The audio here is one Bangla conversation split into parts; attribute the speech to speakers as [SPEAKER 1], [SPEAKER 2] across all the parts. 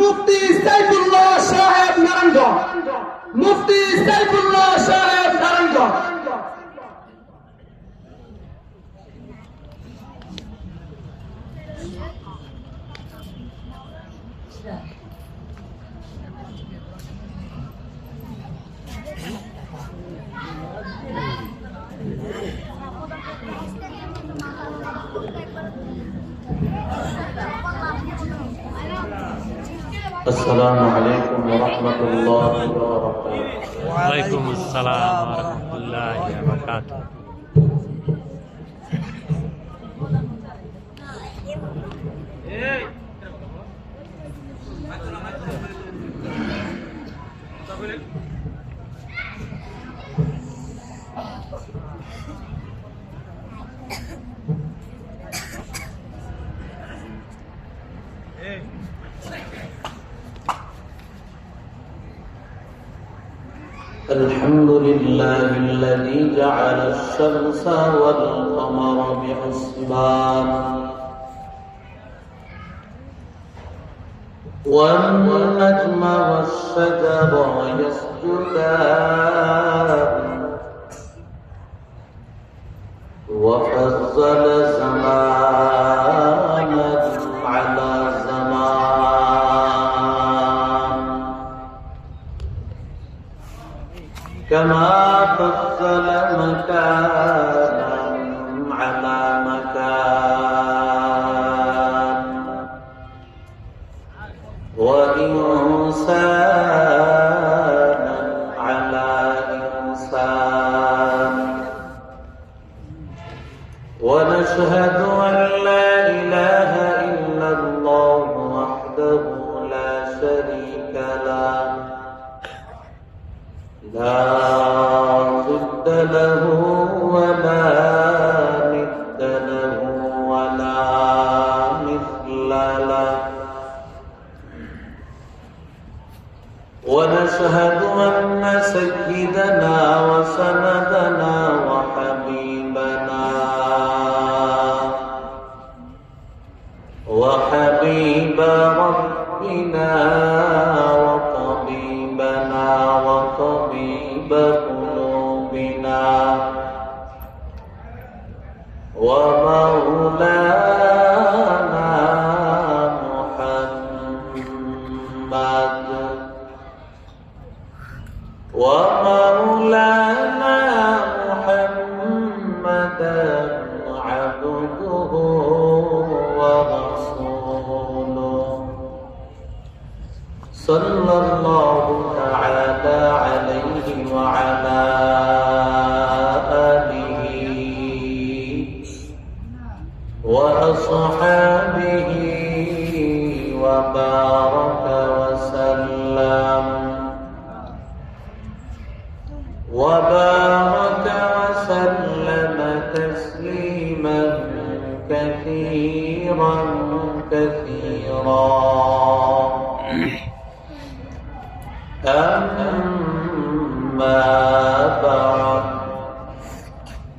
[SPEAKER 1] মুফতি সাইফুল্লাহ সাহেব নারায়ণগঞ্জ, মুফতি সাইফুল্লাহ সাহেব নারায়ণগঞ্জ।
[SPEAKER 2] السلام عليكم ورحمة الله وبركاته.
[SPEAKER 3] وعليكم السلام ورحمة الله وبركاته.
[SPEAKER 2] الحمد لله الذي جعل الشمس والقمر بحسبان والنجم والشجر يسجدان وفضل زمانا على زمان كما فضل مكانا على مكان وإنسانا على إنسان ونشهد أن لا إله إلا الله وحده لا شريك له لا ضد له ولا ند له ولا مثل له ونشهد أن سيدنا وسندنا وحبيب ربنا وطبيبنا وطبيب قلوبنا ومولانا محمد عبده ورسوله صلى الله تعالى عليه وعلى آله وأصحابه وبارك وسلم تسليما كثيرا أما بعد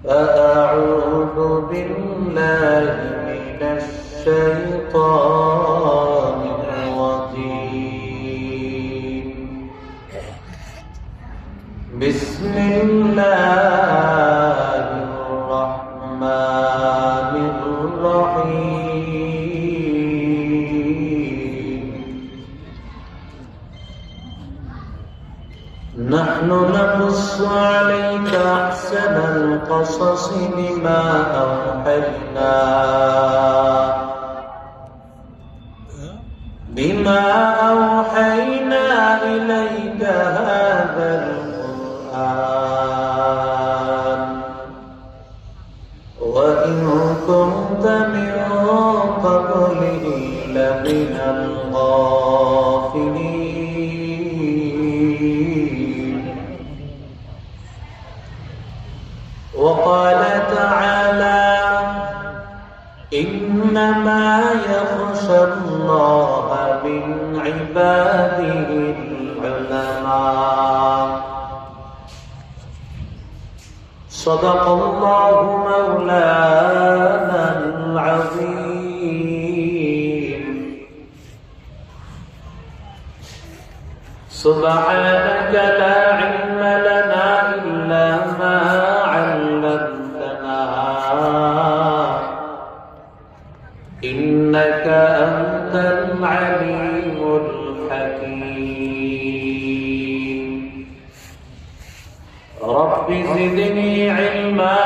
[SPEAKER 2] فأعوذ بالله من الشيطان الرجيم بسم الله الرحمن الرحيم نحن نقص عليك أحسن القصص بما أوحينا إليك هذا القرآن وإن كنت من قبله لمن الغافلين وقال تعالى إنما يخشى الله من عباده العلماء صدق الله مولانا العظيم سبحانك لا علم لنا إلا ما علمتنا إنك أنت العليم الحكيم رب زدني علما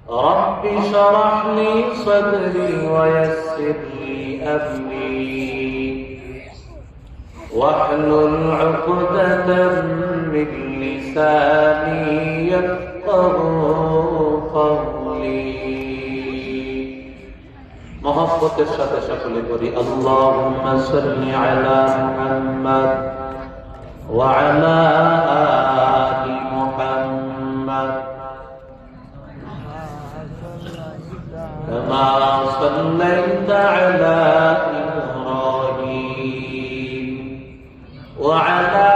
[SPEAKER 2] رب اشرح لي صدري ويسر لي أمري واحلل عقدة من لساني يفقهوا قولي محبতের সাথে সকলে বলি اللهم صل على محمد وعلى آل محمد كما صليت على إبراهيم وعلى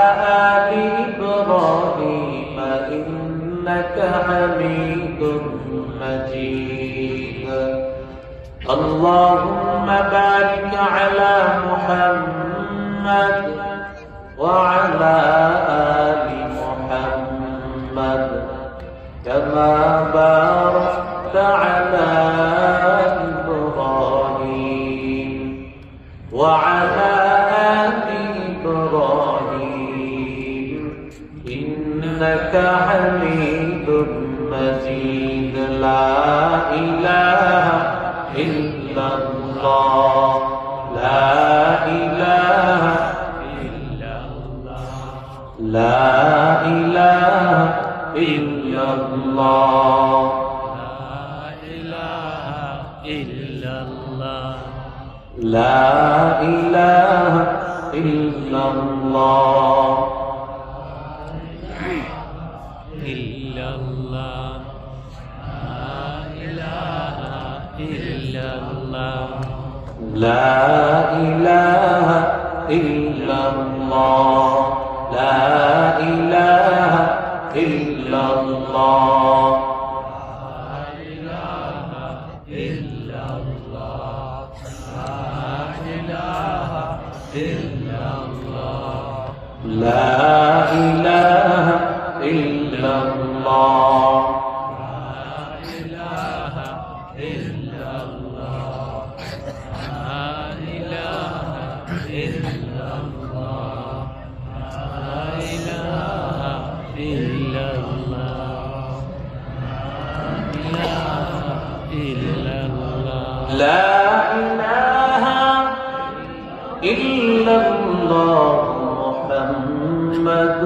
[SPEAKER 2] آل إبراهيم إنك حميد مجيد اللهم بارك على محمد وعلى آل محمد كما باركت على إبراهيم وعلى آل إبراهيم إنك حميد مجيد لا إله إلا الله لا إله إلا الله لا إله إلا الله لا إله إلا الله
[SPEAKER 3] إلا الله إلا الله
[SPEAKER 2] لا إله إلا الله لا إله إلا الله لا إله إلا الله لا إله إلا الله محمد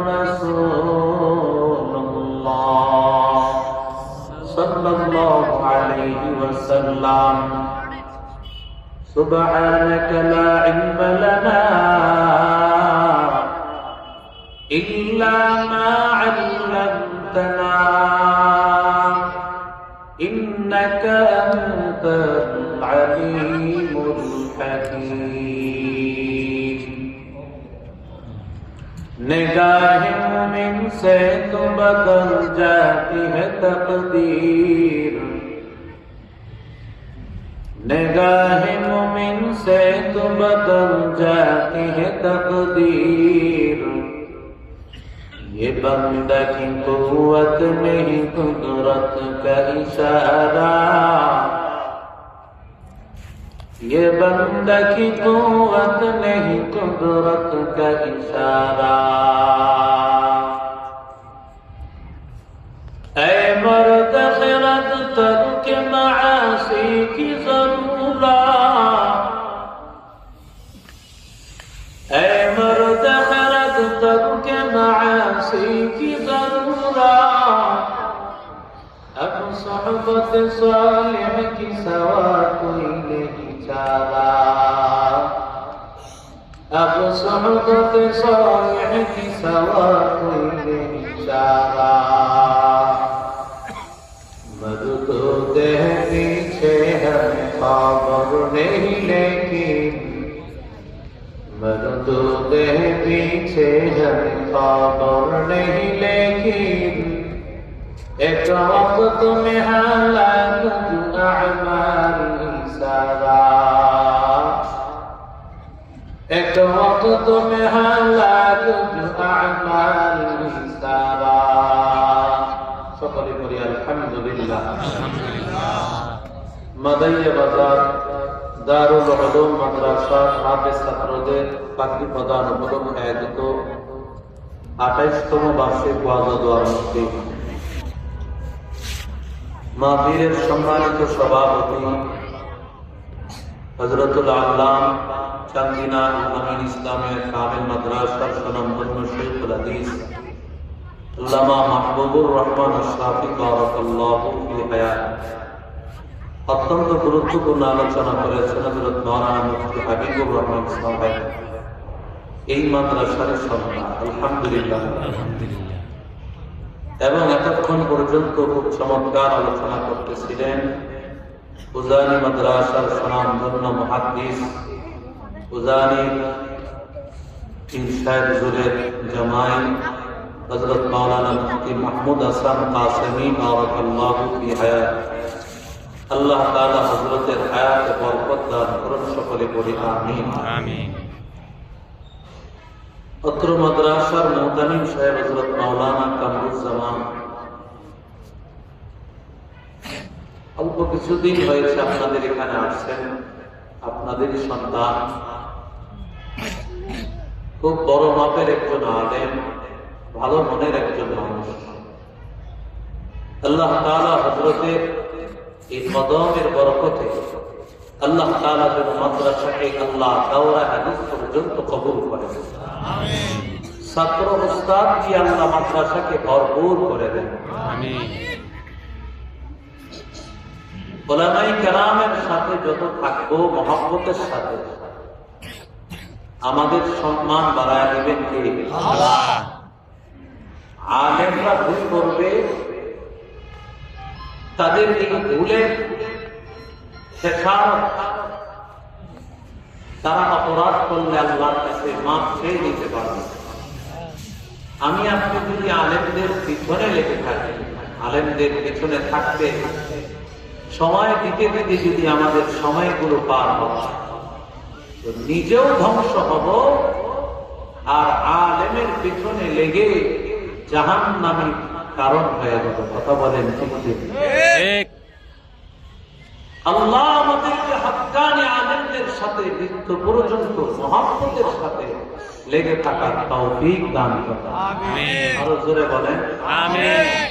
[SPEAKER 2] رسول الله صلى الله عليه وسلم سبحانك لا علم لنا إلا ما علمتنا إنك أنت العليم الحكيم निगाह मुमिन से तो बदल जाती है तकदीर निगाह मुमिन से तो बदल जाती है तकदीर ये बंदा की कुव्वत नहीं कुदरत का इशारा ये बंदा की कुव्वत नहीं कुदरत का इशारा ऐ मर्द खिरत तर्क मासी की जरूरत ऐ मर्द खिरत तर्क मासी की जरूरत अब सोहबत सालिह की सवा कोई नहीं अब सोहबत सालिह की सवा कोई नहीं चारा मदद देह पीछे हमें खबर नहीं लेकिन मदद देह पीछे हमें खबर नहीं लेकिन एक वक्त में हालात अमाल सारा एक वक्त মাদাইয়া বাজার দারুল উলুম মাদ্রাসা হাফেজ ছাত্রদের পাখি প্রদান উপলক্ষে আয়োজিত 28তম বার্ষিক ওয়াজ ও দোয়া মাহফিল মাহফিলের সম্মানিত সভাপতি হযরতুল আল্লাম চান্দিনা আমিন ইসলামিয়া কামিল মাদ্রাসার সুনামধন্য শাইখুল হাদিস আল্লামা মাহবুবুর রহমান আশরাফি বারাকাল্লাহু ফি হায়াত অত্যন্ত গুরুত্বপূর্ণ আলোচনা করেছেন হযরত মাওলানা মুফতি হাবিবুর রহমান সাহেব এই মাদ্রাসার সন্তান আলহামদুলিল্লাহ। এবং এতক্ষণ পর্যন্ত খুব চমৎকার আলোচনা করতেছিলেন উজানি মাদ্রাসার সুনামধন্য মুহাদ্দিস উজানি ইনশাদ জুরের জামাই হযরত মাওলানা মুফতি মাহমুদ হাসান কাসেমি বারাকাল্লাহু ফি হায়াত। আল্লাহ তাআলা হযরতের হায়াতে বরকত দান করুন, সকলে বলি আমিন
[SPEAKER 3] আমিন।
[SPEAKER 2] অত্র মাদ্রাসার মুহতামিম সাহেব হযরত মাওলানা কামরুজ্জামান অল্প কিছুদিন হয়েছে আপনাদের এখানে আসছেন, আপনাদেরই সন্তান, খুব বড় মাপের একজন আলেম, ভালো মনের একজন মানুষ। আল্লাহ তাআলা হযরতের এই কদমের বরকতে আল্লাহ তাআলা যেন মাদ্রাসাকে আল্লাহ দাওরা হাদিস পর্যন্ত কবুল করেন। আমিন। ছাত্র উস্তাদ কি আল্লাহ মাদ্রাসাকে ভরপুর করে দেন।
[SPEAKER 3] আমিন।
[SPEAKER 2] উলামায়ে কেরামের সাথে যত থাকবো মহব্বতের সাথে আমাদের সম্মান বাড়ায় দিবেন কে? আল্লাহ। আলেমরা ভুল করবে, তাদের এই ভুলে তারা অপরাধ করলে আল্লাহর কাছে মাফ চেয়ে দিতে পারবে। আমি আপনি যদি আলেমদের পিছনে লেগে থাকি, আলেমদের পিছনে থাকতে সময় দিতে দিতে যদি আমাদের সময়গুলো পার হয় তো নিজেও ধ্বংস হব আর আলেমের পিছনে লেগে জাহান্নামী কারণ হয়ে যাব। কথা বলেন ঠিক ঠিক? আল্লাহ আমাদেরকে হক্কানি আলেমদের সাথে মৃত্যু পর্যন্ত মহব্বতের সাথে লেগে থাকার তৌফিক দান করেন। আমিন। আরো জোরে বলেন আমিন।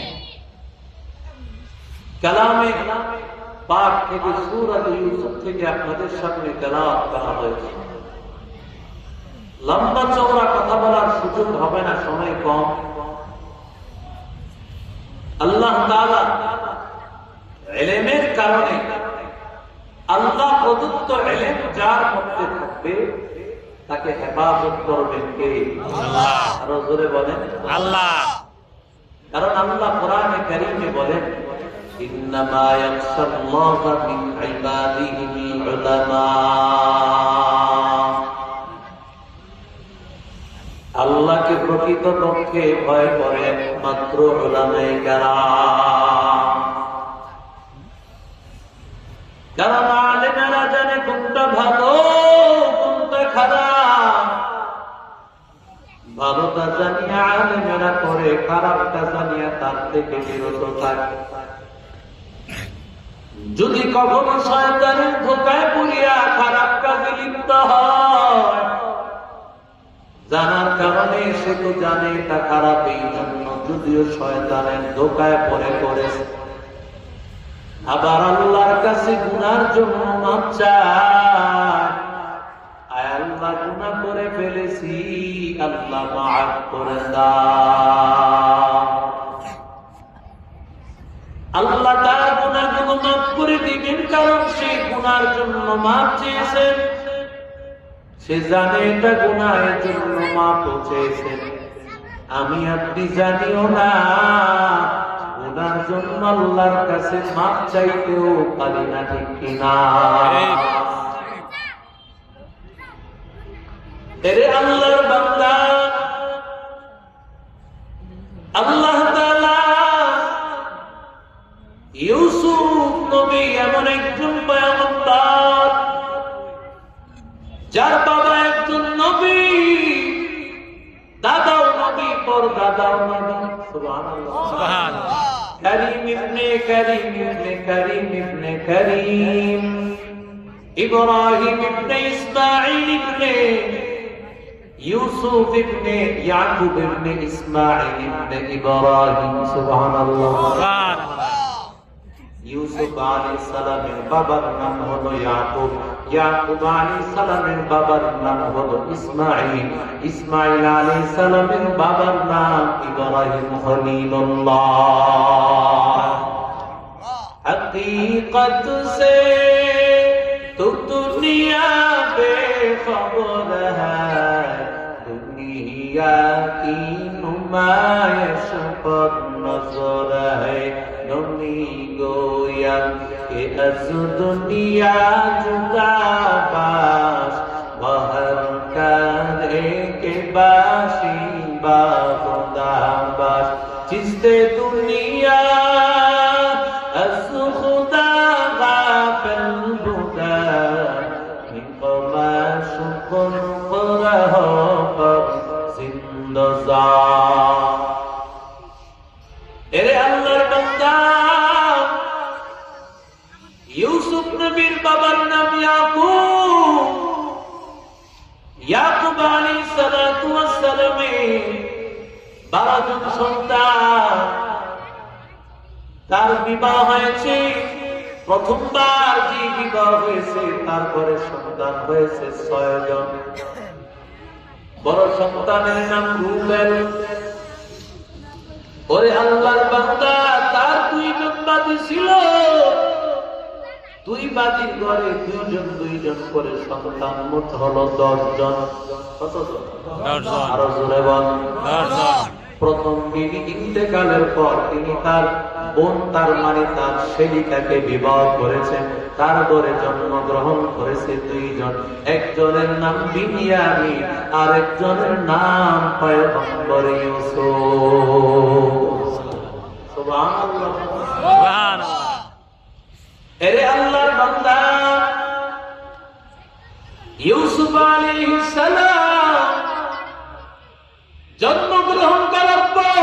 [SPEAKER 2] কালামে পাক থেকে সূরা ইউসুফ থেকে আপনাদের সামনে তেলাওয়াত করা হয়েছে। লম্বা চওড়া কথা বলার সুযোগ হবে না, সময় কম। আল্লাহ তাআলা ইলমের কারণে আল্লাহ প্রদত্ত ইলম যার মধ্যে থাকবে তাকে হেফাজত করবেন কে? আল্লাহ। আরো জোরে বলেন আল্লাহ। কারণ আল্লাহ কোরআনে কারীমে বলেন ইন্নামা ইয়াখশাল্লাহা মিন ইবাদিহিল উলামা। আল্লাহকে প্রকৃতপক্ষে ভয় করে একমাত্র উলামায়ে কেরাম। কারণ আলেমেরা জানে কোনটা ভালো কোনটা খারাপ, ভালোটা জানিয়ে আলেমেরা করে, খারাপটা জানিয়ে তার থেকে বিরত থাকে। যদি কখনো শয়তানের ধোঁকায় পড়িয়া খারাপ কাজে লিপ্ত হয়, জানার কারণে সে তো জানে এটা খারাপ, এই জন্য যদিও শয়তানের ধোঁকায় পড়ে করেছে, আবার আল্লাহর কাছে গুনার জন্য মাপ চায়, আয় আল্লাহ গুনাহ করে ফেলেছি, আল্লাহ মাফ করে দাও। আল্লাহ তার গুনাহগুলো মাফ করে দিবেন, কারণ সে গুনার জন্য মাপ চেয়েছেন, সে জানে এটা গুনাহের জন্য মাপ চেয়েছেন। আমি আপনি জানিও না গুনার জন্য আল্লাহর কাছে মাপ চাইতেও পারি না, ঠিক কিনা? এরে আল্লাহর বান্দা, আল্লাহ তাআলা ইউসুফ নবী এমন একজন পয়গম্বর যার বাবা একজন নবী, দাদাও নবী, পর দাদাও নবী। সুবহানাল্লাহ। كريم ابن كريم ابن كريم ابن كريم إبراهيم ابن إسماعيل ابن يوسف ابن يعقوب ابن إسماعيل ابن إبراهيم سبحان الله ইউসুফ আলাইহিস সালামের বাবার নাম হলো ইয়াকুব, ইয়াকুব আলাইহিস সালামের বাবার নাম হলো ইসমাঈল, ইসমাঈল আলাইহিস সালামের বাবার নাম ইব্রাহিম খলিলুল্লাহ। हकीकत से तो दुनिया बेखबर है, दुनिया की नुमाइश पर नजर है, नमी गोया के अज दुनिया जुदा बाश, बहर करे के बाशी बा खुदा बाश, जिससे दुनिया अज खुदा गाफिल बुदा, निकमा शुक्र करहो पर जिंदा। এরে আল্লাহর বান্দা, ইউসুফ নবীর বাবার নাম ইয়াকুব, ইয়াকুব আলাইহিস সালাতু ওয়াস সালামের 12 জন সন্তান। তার বিবাহ হয়েছে, প্রথমবার যে বিবাহ হয়েছে তারপরে সন্তান হয়েছে 6 জন। বড় সন্তানের নাম রুবেল। ওরে আল্লাহর বান্দা, তার 2 জন বাদী ছিল, 2 বাদীর ঘরে 2 জন 2 জন করে সন্তান, মোট হলো 10 জন। কত জন?
[SPEAKER 3] 10 জন।
[SPEAKER 2] আরো জোরে বল।
[SPEAKER 3] 10 জন।
[SPEAKER 2] প্রথম বিবি ইন্তেকালের পর তিনি তার বোন, তার মানে তার শেলিকাকে বিবাহ করেছেন, তার ঘরে জন্মগ্রহণ করেছে 2 জন। একজনের নাম বিনিয়ামিন, আর একজনের নাম পয়গম্বর ইউসুফ। সুবহানাল্লাহ,
[SPEAKER 3] সুবহানাল্লাহ।
[SPEAKER 2] এরে আল্লাহর বান্দা, ইউসুফ আলাইহিস সালাম জন্মগ্রহণ করার পর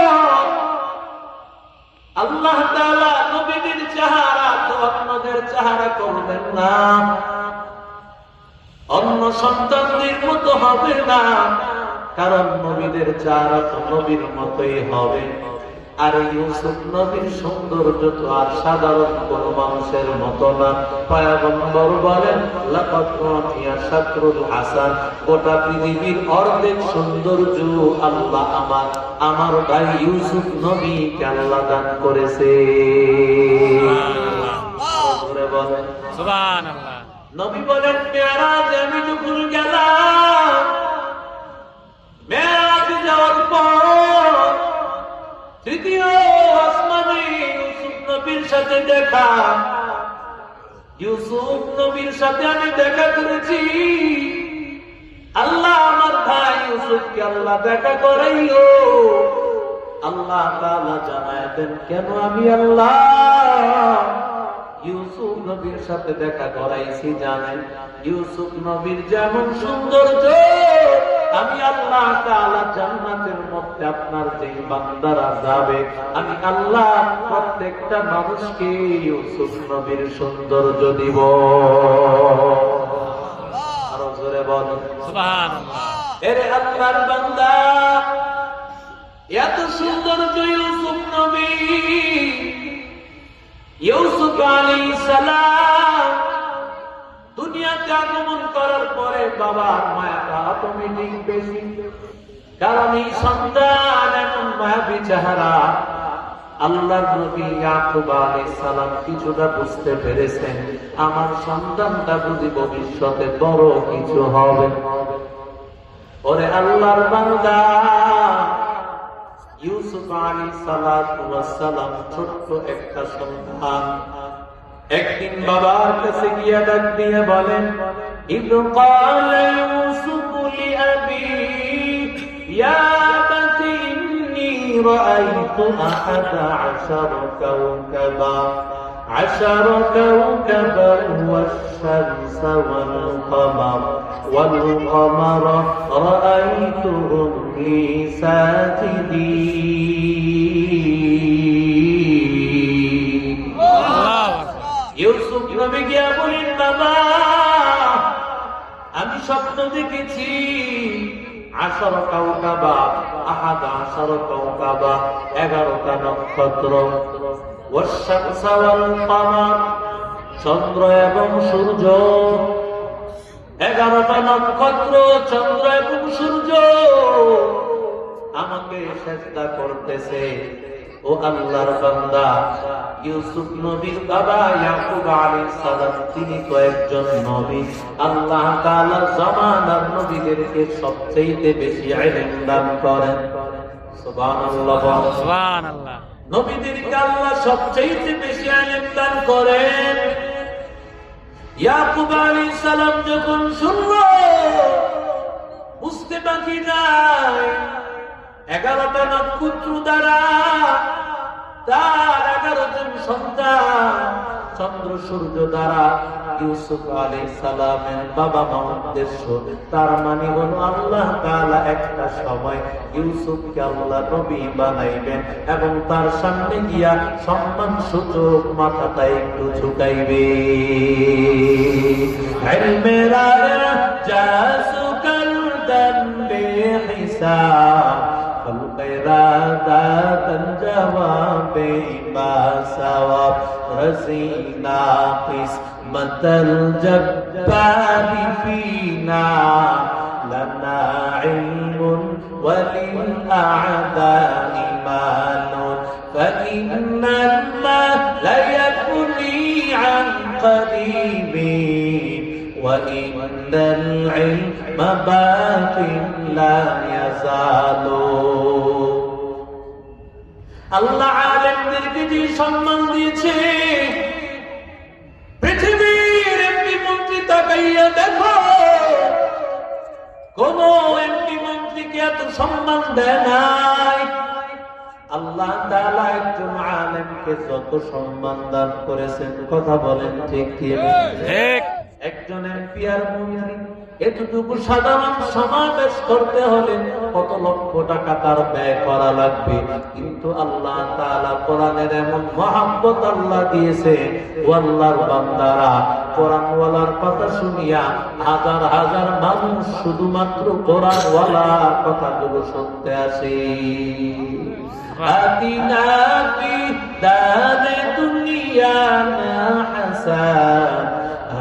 [SPEAKER 2] আল্লাহ তাআলা নবীদের চেহারা তো অন্যদের চেহারা করবেন না, অন্য সন্তানদের মতো হবে না, কারণ নবীদের চেহারা তো নবীর মতোই হবে। আর ইউসুফ নবীর সৌন্দর্য তো আর সাধারণ কোন মানুষের মতো না। পয়গম্বর বলেন, লাকাদ উতিয়া শাতরুল হাসান, গোটা পৃথিবীর অর্ধেক সৌন্দর্য আল্লাহ আমার ভাই ইউসুফ নবীকে আল্লাহ দান করেছে।
[SPEAKER 3] সুবহানাল্লাহ।
[SPEAKER 2] নবী বলেন, মেরাজে আমি যখন গেলাম, মেরাজে যাওয়ার পর তৃতীয় আসমানে ইউসুফ নবীর সাথে দেখা, ইউসুফ নবীর সাথে আমি দেখা করেছি। আল্লাহ আমার ভাই ইউসুফকে আল্লাহ দেখা করাইও। আল্লাহ তাআলা জানায় দেন, কেন আমি আল্লাহ ইউসুফ নবীর সাথে দেখা করাইছি জানেন? ইউসুফ নবীর যেমন সৌন্দর্য, আমি আল্লাহ তাআলা জান্নাতের মধ্যে আপনার যে বান্দারা যাবে, আমি আল্লাহ প্রত্যেকটা মানুষকে ইউসুফ নবীর সৌন্দর্য দিব। আরো জোরে বল
[SPEAKER 3] সুবহানাল্লাহ।
[SPEAKER 2] এরে আল্লাহর বান্দা, এত সৌন্দর্য ইউসুফ নবী, ইউসুফ আলাইহিস সালাম দুনিয়াতে আগমন করার পরে বাবার মায়াটা অটোমেটিক বেশি, কারণ এই সন্তান এমন মায়াবী চেহারা। আল্লাহর নবী ইয়াকুব আলাইহিস সালাম কিছুটা বুঝতে পেরেছেন, আমার সন্তানটা বুঝি ভবিষ্যতে বড় কিছু হবে। ওরে আল্লাহর বান্দা, ইউসুফ আলাইহিস সালাম ছোট্ট একটা সন্তান। একদিন বাবার কাছে গিয়ে ডাক দিয়ে বলেন, ইদ ক্বাল ইউসুফ লিআবি ইয়া আবাতি ইন্নী রাআইতু আহাদা আশারা কাওকাবা عشر كوكبا والشمس والقمر والقمر رأيتهم لي ساجدين গিয়া বলেন, বাবা আমি স্বপ্ন দেখেছি 10 কাউকাবা, 11 কাউকাবা, 11টা নক্ষত্র, ওয়াশ-শামস ওয়াল কমার, চন্দ্র এবং সূর্য, 11টা নক্ষত্র, চন্দ্র এবং সূর্য আমাকে সিজদা করতেছে। ও আল্লাহর বান্দা, ইউসুফ নবীর বাবা ইয়াকুব আলাইহিস সালাম তিনি তো একজন নবী। আল্লাহ তাআলা জামানার নবীদেরকে সবচেয়ে বেশি ইলম দান করেন। সুবহানাল্লাহ,
[SPEAKER 3] সুবহানাল্লাহ।
[SPEAKER 2] নবীদেরকে আল্লাহ সবচেয়ে বেশি ইলম দান করেন। ইয়াকুব আলাইহিস সালাম যখন শুনলো বুঝতে বাকি নাই 11টা নক্ষত্র দ্বারা তার 11 জন সন্তান, চন্দ্র সূর্য দ্বারা ইউসুফ আলাইহিস সালামের বাবা মা উদ্দেশ্য। তার মানে হলো আল্লাহ তাআলা একটা সময় ইউসুফকে আল্লাহ নবী বানাইবেন এবং তার সামনে গিয়া সম্মান সূচক মাথাটা একটু ঝুঁকাইবে। ইলমেরা জাসুকাল দামবে হিসাব القرادة الجواب ما سوى رزينا قسمة الجبار فينا لنا علم وللأعداء مال فإن المال يبني عن قريب وإن العلم باق لا يزال। আল্লাহ আলেমদেরকে যে সম্মান দিয়েছে, পৃথিবীর এমপি মন্ত্রী তাকাইয়া দেখো, কোন এমপি মন্ত্রীকে এত সম্মান দেয় নাই। আল্লাহ তাআলা একজন আলেমকে যত সম্মান দান করেছেন, কথা বলেন ঠিক কি?
[SPEAKER 3] ঠিক।
[SPEAKER 2] একজন এমপি আর মন্ত্রী এতটুকু সাধারণ সমাবেশ করতে হলে কত লক্ষ টাকা তার ব্যয় করা লাগবে, কিন্তু আল্লাহ তাআলা কোরআনের এমন মহব্বত আল্লাহ দিয়েছে, ও আল্লাহর বান্দারা কোরআনওয়ালার কথা শুনিয়া হাজার হাজার মানুষ শুধুমাত্র কোরআনওয়ালার কথাগুলো শুনতে আসে। আতিনা ফি দারে দুনিয়া না হাসান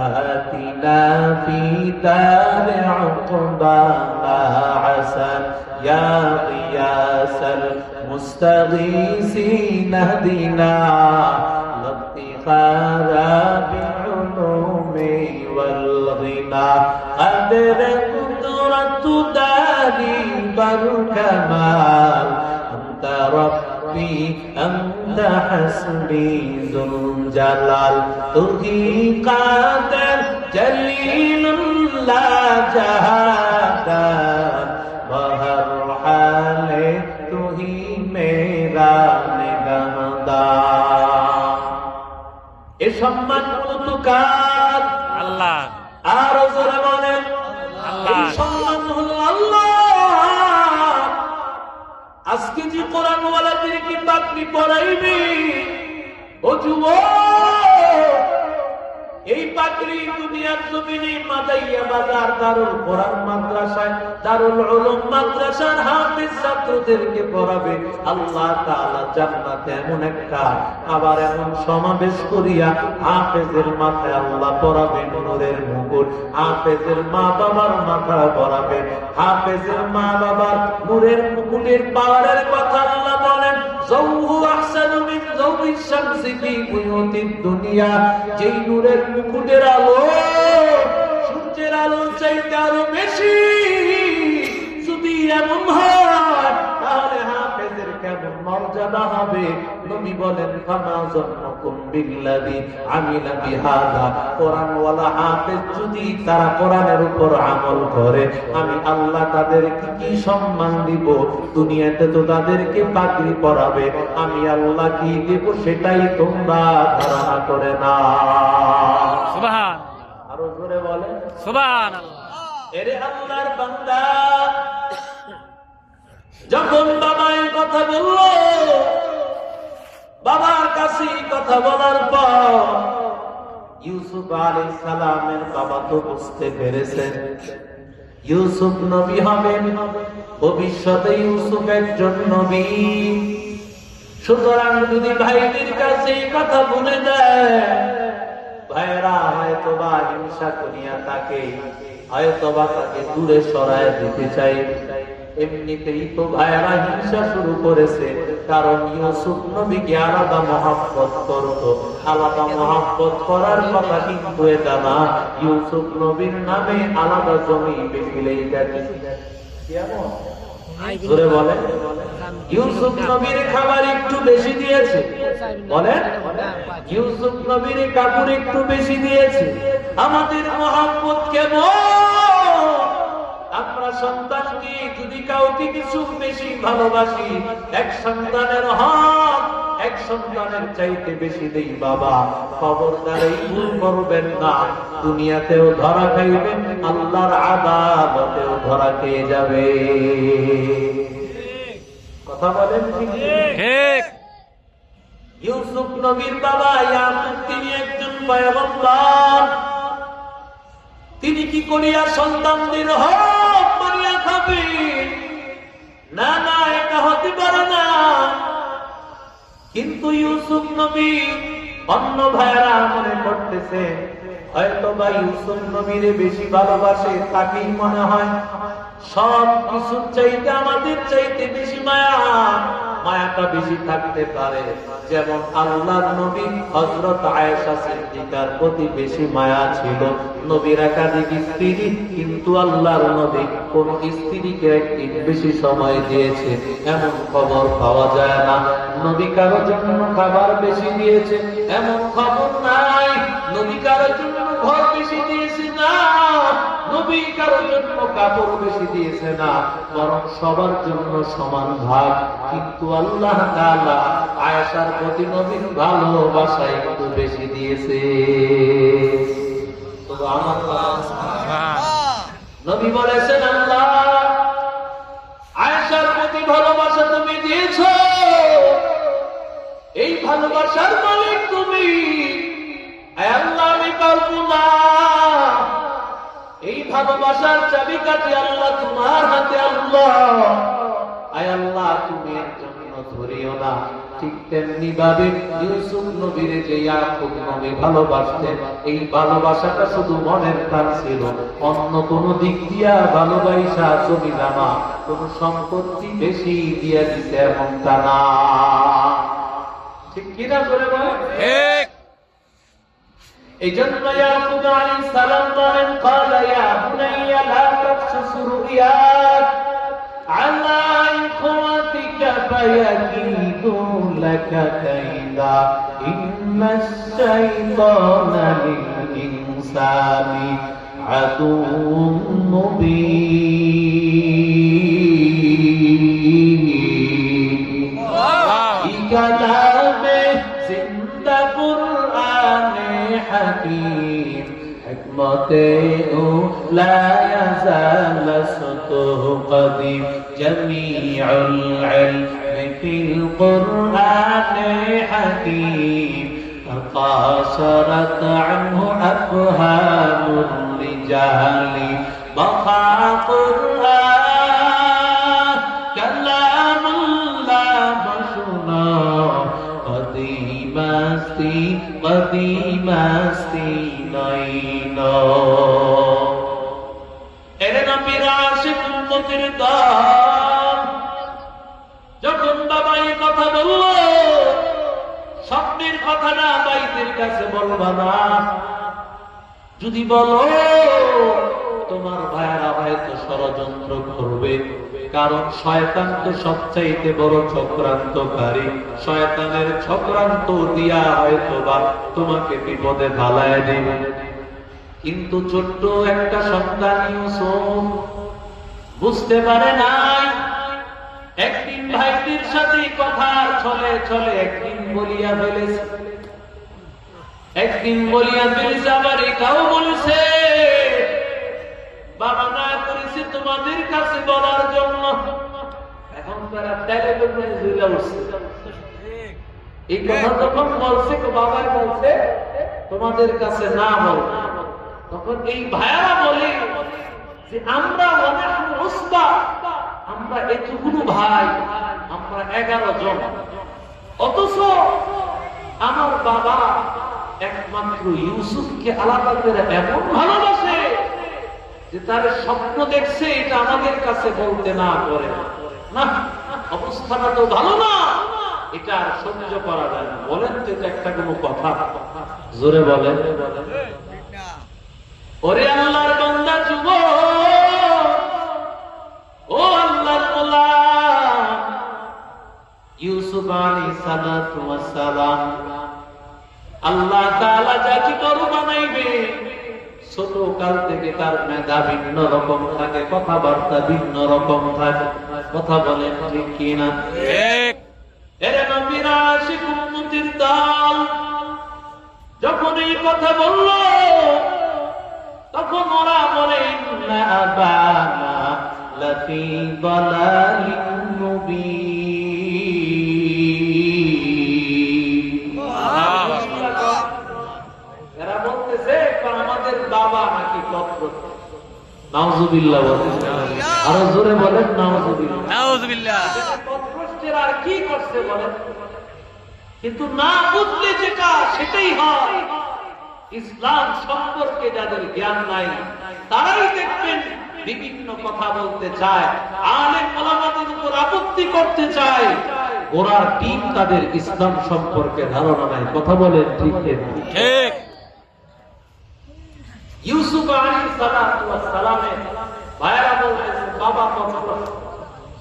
[SPEAKER 2] آتنا في دار عقبانا حسن يا غياث المستغيثين اهدنا لافتخار بالعلوم والغنى قدر قدرة داري بالكمال أنت ربي أنت حسبي ذو الجلال तुही कादर जलील ला जहादर बहर हाले तुही मेरा निगहदार। এ সম্মান কত কার?
[SPEAKER 3] আল্লাহ।
[SPEAKER 2] আর জোরে বলেন
[SPEAKER 3] আল্লাহ।
[SPEAKER 2] এই সম্মান হলো আল্লাহ। আজকে যে কোরআনওয়ালাদেরকে পাগড়ি পরাইবে, ও যুবক, এই পাগড়ি দুনিয়ার জমিনে মাদাইয়া বাজার দারুল কোরআন মাদ্রাসায়, দারুল উলুম মাদ্রাসার হাফেজ ছাত্রদেরকে পড়াবে। আল্লাহ তাআলা জান্নাতে এমন একটা আবার এমন সমাবেশ করিয়া হাফেজের মাথায় আল্লাহ পড়াবে নূরের মুকুট, হাফেজের মা বাবার মাথা পড়াবে। হাফেজের মা বাবার নূরের মুকুটের পাওয়ারের কথা আল্লাহ বলেন, যাওহু আহসানু মিন যাওহিশ শামসি ফি বুয়ুতিদ দুনিয়া। যেই নূরের মুকুটের আলো সূর্যের আলোর চাইতে আরো বেশি যদি এমন হয়, তাহলে হাফেজের কেমন মর্যাদা হবে। নবী বলেন, ফামা যান্নুকুম বিল্লাযী আমিলা বিহাযা। কোরআনওয়ালা হাফেজ যদি তারা কোরআনের উপর আমল করে, আমি আল্লাহ তাদেরকে কি সম্মান দিব। দুনিয়াতে তো তাদেরকে পাগড়ি পরাবে, আমি আল্লাহ কি দেব সেটাই তোমরা ধারণা করে না।
[SPEAKER 3] সুবহান।
[SPEAKER 2] আরো জোরে বলেন
[SPEAKER 3] সুবহানাল্লাহ।
[SPEAKER 2] এরে আল্লাহর বান্দা, যখন বাবা এই কথা বলল, বাবার কাছে কথা বলার পর ইউসুফ আলাইহিস সালামের বাবা তো বুঝতে পেরেছেন ইউসুফ নবী হবেন, ভবিষ্যতে ইউসুফ একজন নবী। সুতরাং যদি ভাইদের কাছে এই কথা বলে দেয়, ভাইরা হয়তোবা হিংসা করিয়া তাকে হয়তোবা তাকে দূরে সরায় দিতে চাই। এমনিতেই তো ভাইরা হিংসা শুরু করেছে, কারণ ইউসুফ নবীকে আলাদা মহব্বত করতো। আলাদা মহব্বত করার কথা কিন্তু এটা না, ইউসুফ নবীর নামে আলাদা জমি বেশিলেই দেখে। কেমন জোরে বলেন? ইউসুফ নবীর খাবার একটু বেশি দিয়েছে, বলেন ইউসুফ নবীর কাপড় একটু বেশি দিয়েছে। আমাদের মহব্বত কেমন? আমরা সন্তানকে যদি কাউকে কিছু বেশি ভালোবাসি, এক সন্তানের হক এক সন্তানের চাইতে বেশি দেই বাবা, খবরদার এই ভুল করবেন না। দুনিয়াতেও ধরা খাইবেন, আল্লাহর আদালতেও ধরা খেয়ে যাবে। কথা বলেন ঠিক? ইউসুফ নবীর বাবা ইয়াকুব তিনি একজন পয়গম্বর। তিনি কি করিয়া সন্তানদের হক মারিয়া খাবে? না না, এটা হতে পারে না। কিন্তু ইউসুফ নবী অন্য ভাইয়েরা মনে করতেছে হয়তো বা ইউসুফ নবীরে বেশি ভালোবাসে, তাকেই মনে হয় সব কিছুর চাইতে আমাদের চাইতে বেশি মায়া। মায়াটা বেশি থাকতে পারে, যেমন আল্লাহর নবী হযরত আয়েশা সিদ্দিকার প্রতি বেশি মায়া ছিল। নবীর একাধিক স্ত্রী, কিন্তু আল্লাহর নবী কোন স্ত্রীকে একদিন বেশি সময় দিয়েছে এমন খবর পাওয়া যায় না। নবী কারো জন্য খাবার বেশি দিয়েছে এমন খবর নাই। নবী কারো জন্য ঘর বেশি দিয়েছে না, নবী কারো জন্য কাপড় বেশি দিয়েছে না, বরং সবার জন্য সমান ভাগ। কিন্তু আল্লাহ তাআলা আয়েশার প্রতি নবীর ভালোবাসা একটু বেশি দিয়েছে। নবী বলেছেন আল্লাহ আয়েশার প্রতি ভালোবাসা তুমি দিয়েছো, এই ভালোবাসার মালিক তুমি। আল্লাহ আমি পারবো না, এই ভালোবাসার চাবিকাঠি আল্লাহ তোমার হাতে। আল্লাহ আয় আল্লাহ তুমি এর জন্য ধরিও না। ঠিক তেমনি ভাবে ইউসুফ নবীরে যে ইয়াকুব নবী ভালোবাসতেন, এই ভালোবাসাটা শুধু মনের টান ছিল, অন্য কোন দিক দিয়া ভালোবাসা জমি জামা কোন সম্পত্তি বেশি দিয়া দিতে এমনটা না। ঠিক কিনা করে বলেন? এই জন্য ইয়াকুব আলাইহিস সালাম বলেন ক্বালা ইয়া বুনাইয়া লা তাকসুস রুয়াক আলা ইখওয়াতিকা ফায়াকিদু লাকা কাইদা ইন্নাশ শাইতানা লিল ইনসানি আদুউম মুবিন। এই কালামে জিন্দা কুরআনে হাকিম হিকমতে ও লা ইয়াজাল সুতুহ কদিম জামিউল ইলমি ফিল কুরআনে হাকিম تقاصرت عنه أفهام الرجال بقى قرآن كلام الله بشنا قديم अस्ति نينا এর নবীর আশিক উম্মতের দল যখন বাবা এই কথা বলল, স্বপ্নের কথা না বাইদের কাছে বলবা না। যদি বলো তোমার ভাইরা হয়তো ষড়যন্ত্র করবে, কারণ শয়তান তো সবচাইতে বড় চক্রান্তকারী। শয়তানের চক্রান্ত দিয়া হয়তো বা তোমাকে বিপদে ফালায় দেবে। কিন্তু ছোট্ট একটা সন্তান ইউসুফ বুঝতে পারে নাই। একদিন ভাইদের সাথে কথা চলে চলে একদিন বলিয়া ফেলেছে, আবার এটাও বলেছে বাবা না করেছে তোমাদের কাছে বলার জন্য। এখন তারা টেলিফোনে ঝুলে উঠছে, এই কথা যখন বলছে, বাবাই বলছে তোমাদের কাছে না বল, তখন এই ভাইয়ারা বলে যে আমরা অনেক উসবা, আমরা এতগুলো ভাই, আমরা 11 জন, অথচ আমার বাবা একমাত্র ইউসুফকে আলাদা করে এমন ভালোবাসে যে তার স্বপ্ন দেখছে, এটা আমাদের কাছে বলতে না করে না, অবস্থাটা তো ভালো না, এটা আর সহ্য করা যায় না। বলেন তো এটা একটা কোনো কথা? জোরে বলেন। ওরে আল্লাহর বান্দা যুবক, ও আল্লাহর গোলাম, ইউসুফ আলাইহিস সালাতু ওয়াস সালাম আল্লাহ তাআলা যাকে বড় বানাইবে, ছোট কাল থেকে তার মেধা ভিন্ন রকম থাকে, কথাবার্তা ভিন্ন রকম থাকে। কথা বলেন ঠিক কিনা?
[SPEAKER 3] ঠিক।
[SPEAKER 2] এরে নবীরা আশিক উম্মতির দল যখন এই কথা বলল, তখন ওরা বলে ইন্না আবানা লাফি দালালিন মুবিন। এরা বলতেছে আমাদের বাবা নাকি পথভ্রষ্ট। নাউজুবিল্লাহ বলেন, আরো জোরে বলেন নাউজুবিল্লাহ।
[SPEAKER 3] নাউজুবিল্লাহ।
[SPEAKER 2] পথভ্রষ্টের আর কি করছে বলেন? কিন্তু না বুঝলে যেটা সেটাই হয়। ইসলাম সম্পর্কে যাদের জ্ঞান নাই, তারাই দেখবেন বিভিন্ন কথা বলতে চায়, আলেম ওলামাদের উপর আপত্তি করতে চায়, ওরার টিম তাদের ইসলাম সম্পর্কে ধারণা নাই। কথা বলেন ঠিক কিনা?
[SPEAKER 3] ঠিক।
[SPEAKER 2] ইউসুফ আলাইহিস সালাতু ওয়াস সালামের ভাইরা বলতেছে বাবা পথভ্রষ্ট।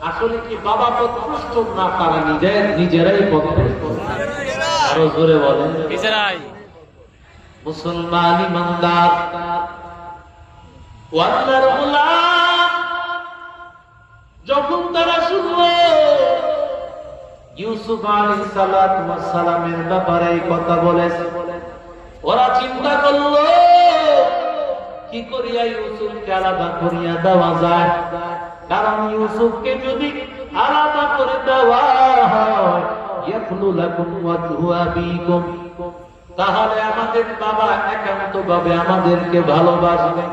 [SPEAKER 2] আসলে কি বাবা পথভ্রষ্ট না, তারা নিজেরাই পথভ্রষ্ট? আরো জোরে বলেন।
[SPEAKER 3] কিসেরাই?
[SPEAKER 2] মুসলমান ইমানদার ও আল্লাহর গোলাম যখন তারা শুনলো ইউসুফ আলাইহিস সালাতু ওয়াস সালামের ব্যাপারে এই কথা বলেছে, ওরা চিন্তা করলো কি করিয়া ইউসুফকে আলাদা করিয়া দেওয়া যায়। কারণ ইউসুফকে যদি আলাদা করে দেওয়া হয়, ইয়াখলু লাকুম ওয়াজহু আবিকুম, তাহলে আমাদের বাবা একান্তভাবে আমাদেরকে ভালোবাসবে।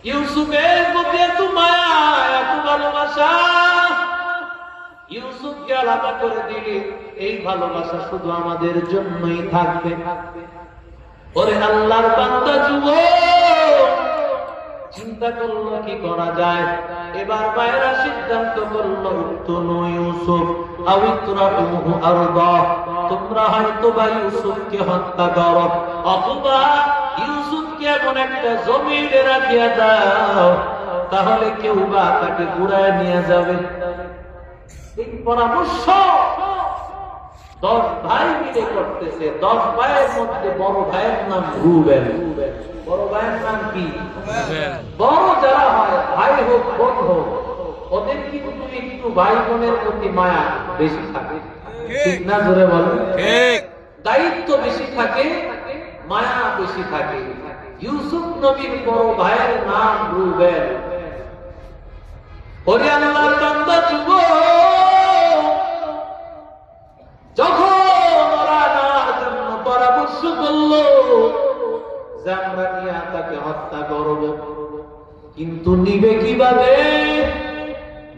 [SPEAKER 2] ইউসুফের প্রতি এত মায়া, এত ভালোবাসা, ইউসুফকে আলাদা করে দিলে এই ভালোবাসা শুধু আমাদের জন্যই থাকবে। ওরে আল্লাহর বান্দা যুবক চিন্তা করলো কি করা যায়। এবার বাইরা সিদ্ধান্ত করলো উক্তুনু ইউসুফ আও ইতরাহুহু আরদা, তোমরা হয়তো বা ইউসুফকে হত্যা করো, অথবা ইউসুফকে এমন একটা জমিনে রাখিয়া দাও, তাহলে কেউ বা তাকে ঘুরায় নিয়ে যাবে। এই পরামর্শ 10 ভাই মিলে করতেছে। 10 ভাইয়ের মধ্যে বড় ভাইয়ের নাম রুবেন। বড় ভাইয়ের নাম কি? বড় যারা হয়, ভাই হোক বোন হোক, ওদের কিন্তু একটু ভাই বোনের প্রতি মায়া বেশি থাকে, ঠিক না? জোরে বলেন।
[SPEAKER 3] ঠিক।
[SPEAKER 2] দায়িত্ব বেশি থাকে, মায়া বেশি থাকে। ইউসুফ নবীর বড় ভাইয়ের নাম রুবেন। ওরে আল্লাহর বান্দা যুবক, যখন ওরা নেওয়ার জন্য পরামর্শ করলো যে আমরা নিয়ে তাকে হত্যা করব, কিন্তু নিবে কিভাবে,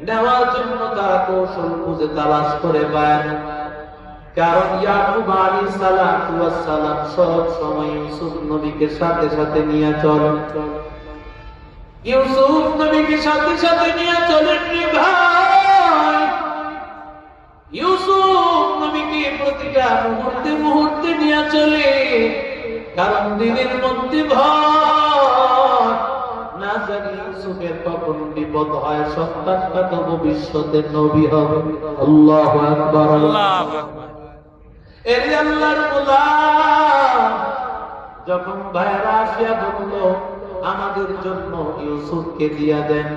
[SPEAKER 2] নেওয়ার জন্য তারা কৌশল খুঁজে তালাশ করে পায় না। কারণ ইয়াকুব আলাইহিস সালাতু ওয়াস সালাম সব সময় ইউসুফ নবীকে সাথে সাথে নিয়ে চলেন। ইউসুফ নবীকে সাথে সাথে নিয়ে চলেন রে ভাই। ইউসুফ নবীকে প্রতিটা মুহূর্তে মুহূর্তে নিয়ে চলে, কারণ দিনের মধ্যে ভয়, না জানি ইউসুফের কখন বিপদ হয়, সন্তানটা তো ভবিষ্যতে নবী হবে। আল্লাহু আকবার,
[SPEAKER 3] আল্লাহু আকবার।
[SPEAKER 2] এর আল্লাহর গোলাম যখন ভাইরা আসিয়া বলল আমাদের জন্য ইউসুফকে দিয়া দেন,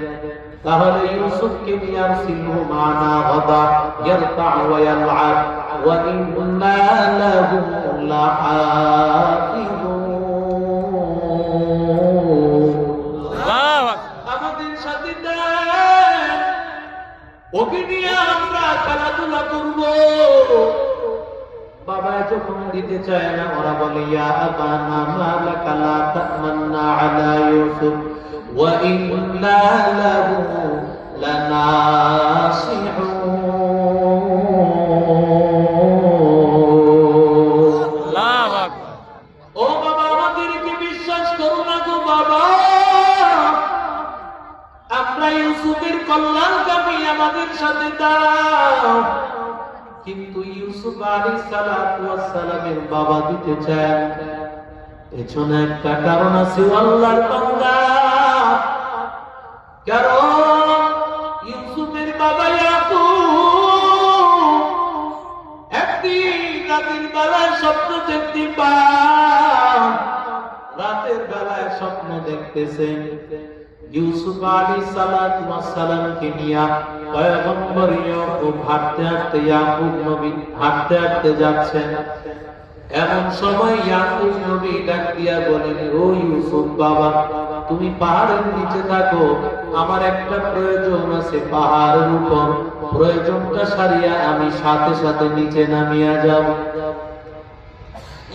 [SPEAKER 2] তাহলে ইউসুফকে নিয়ে আসিলু মানা গাদা ইয়ারতা ওয়া ইয়ালআব ওয়া ইন্না লাহু লাহাফিজুন। আমাদের সাথে দেন, ওকে নিয়ে আমরা খেলাধুলা করব, চায় না, ওরা বলে ইয়া আবানা মা লাকা লা তামান্না আলা ইউসুফ ওয়া ইন্না লাহু লানাসিহুন।
[SPEAKER 3] আল্লাহু আকবার।
[SPEAKER 2] ও বাবা, আমাদেরকে বিশ্বাস করো না গো বাবা, আমরা ইউসুফের কল্যাণকামী, আমাদের সাথে দাও। কিন্তু ইউসুফ আলাইহিস সালাতু ওয়াস সালামের বাবা দিতে চায়। পেছনে একটা কারণ আছে আল্লাহর বান্দা, কারণ ইউসুফের বাবা ইয়াকুব একদিন রাতের বেলায় স্বপ্ন দেখতে পান। রাতের বেলায় স্বপ্ন দেখতেছেন ইউসুফ আলাইহিস সালাতু ওয়াস সালামকে নিয়ে পয়গম্বর ইয়াকুব হাঁটতে হাঁটতে, ইয়াকুব নবী হাঁটতে হাঁটতে যাচ্ছেন। এমন সময় ইয়াকুব নবী ডাক দিয়া বলেন, ও ইউসুফ বাবা, তুমি পাহাড়ের নিচে থাকো, আমার একটা প্রয়োজন আছে পাহাড়ের উপর, প্রয়োজনটা সারিয়া আমি সাথে সাথে নিচে নামিয়া যাব।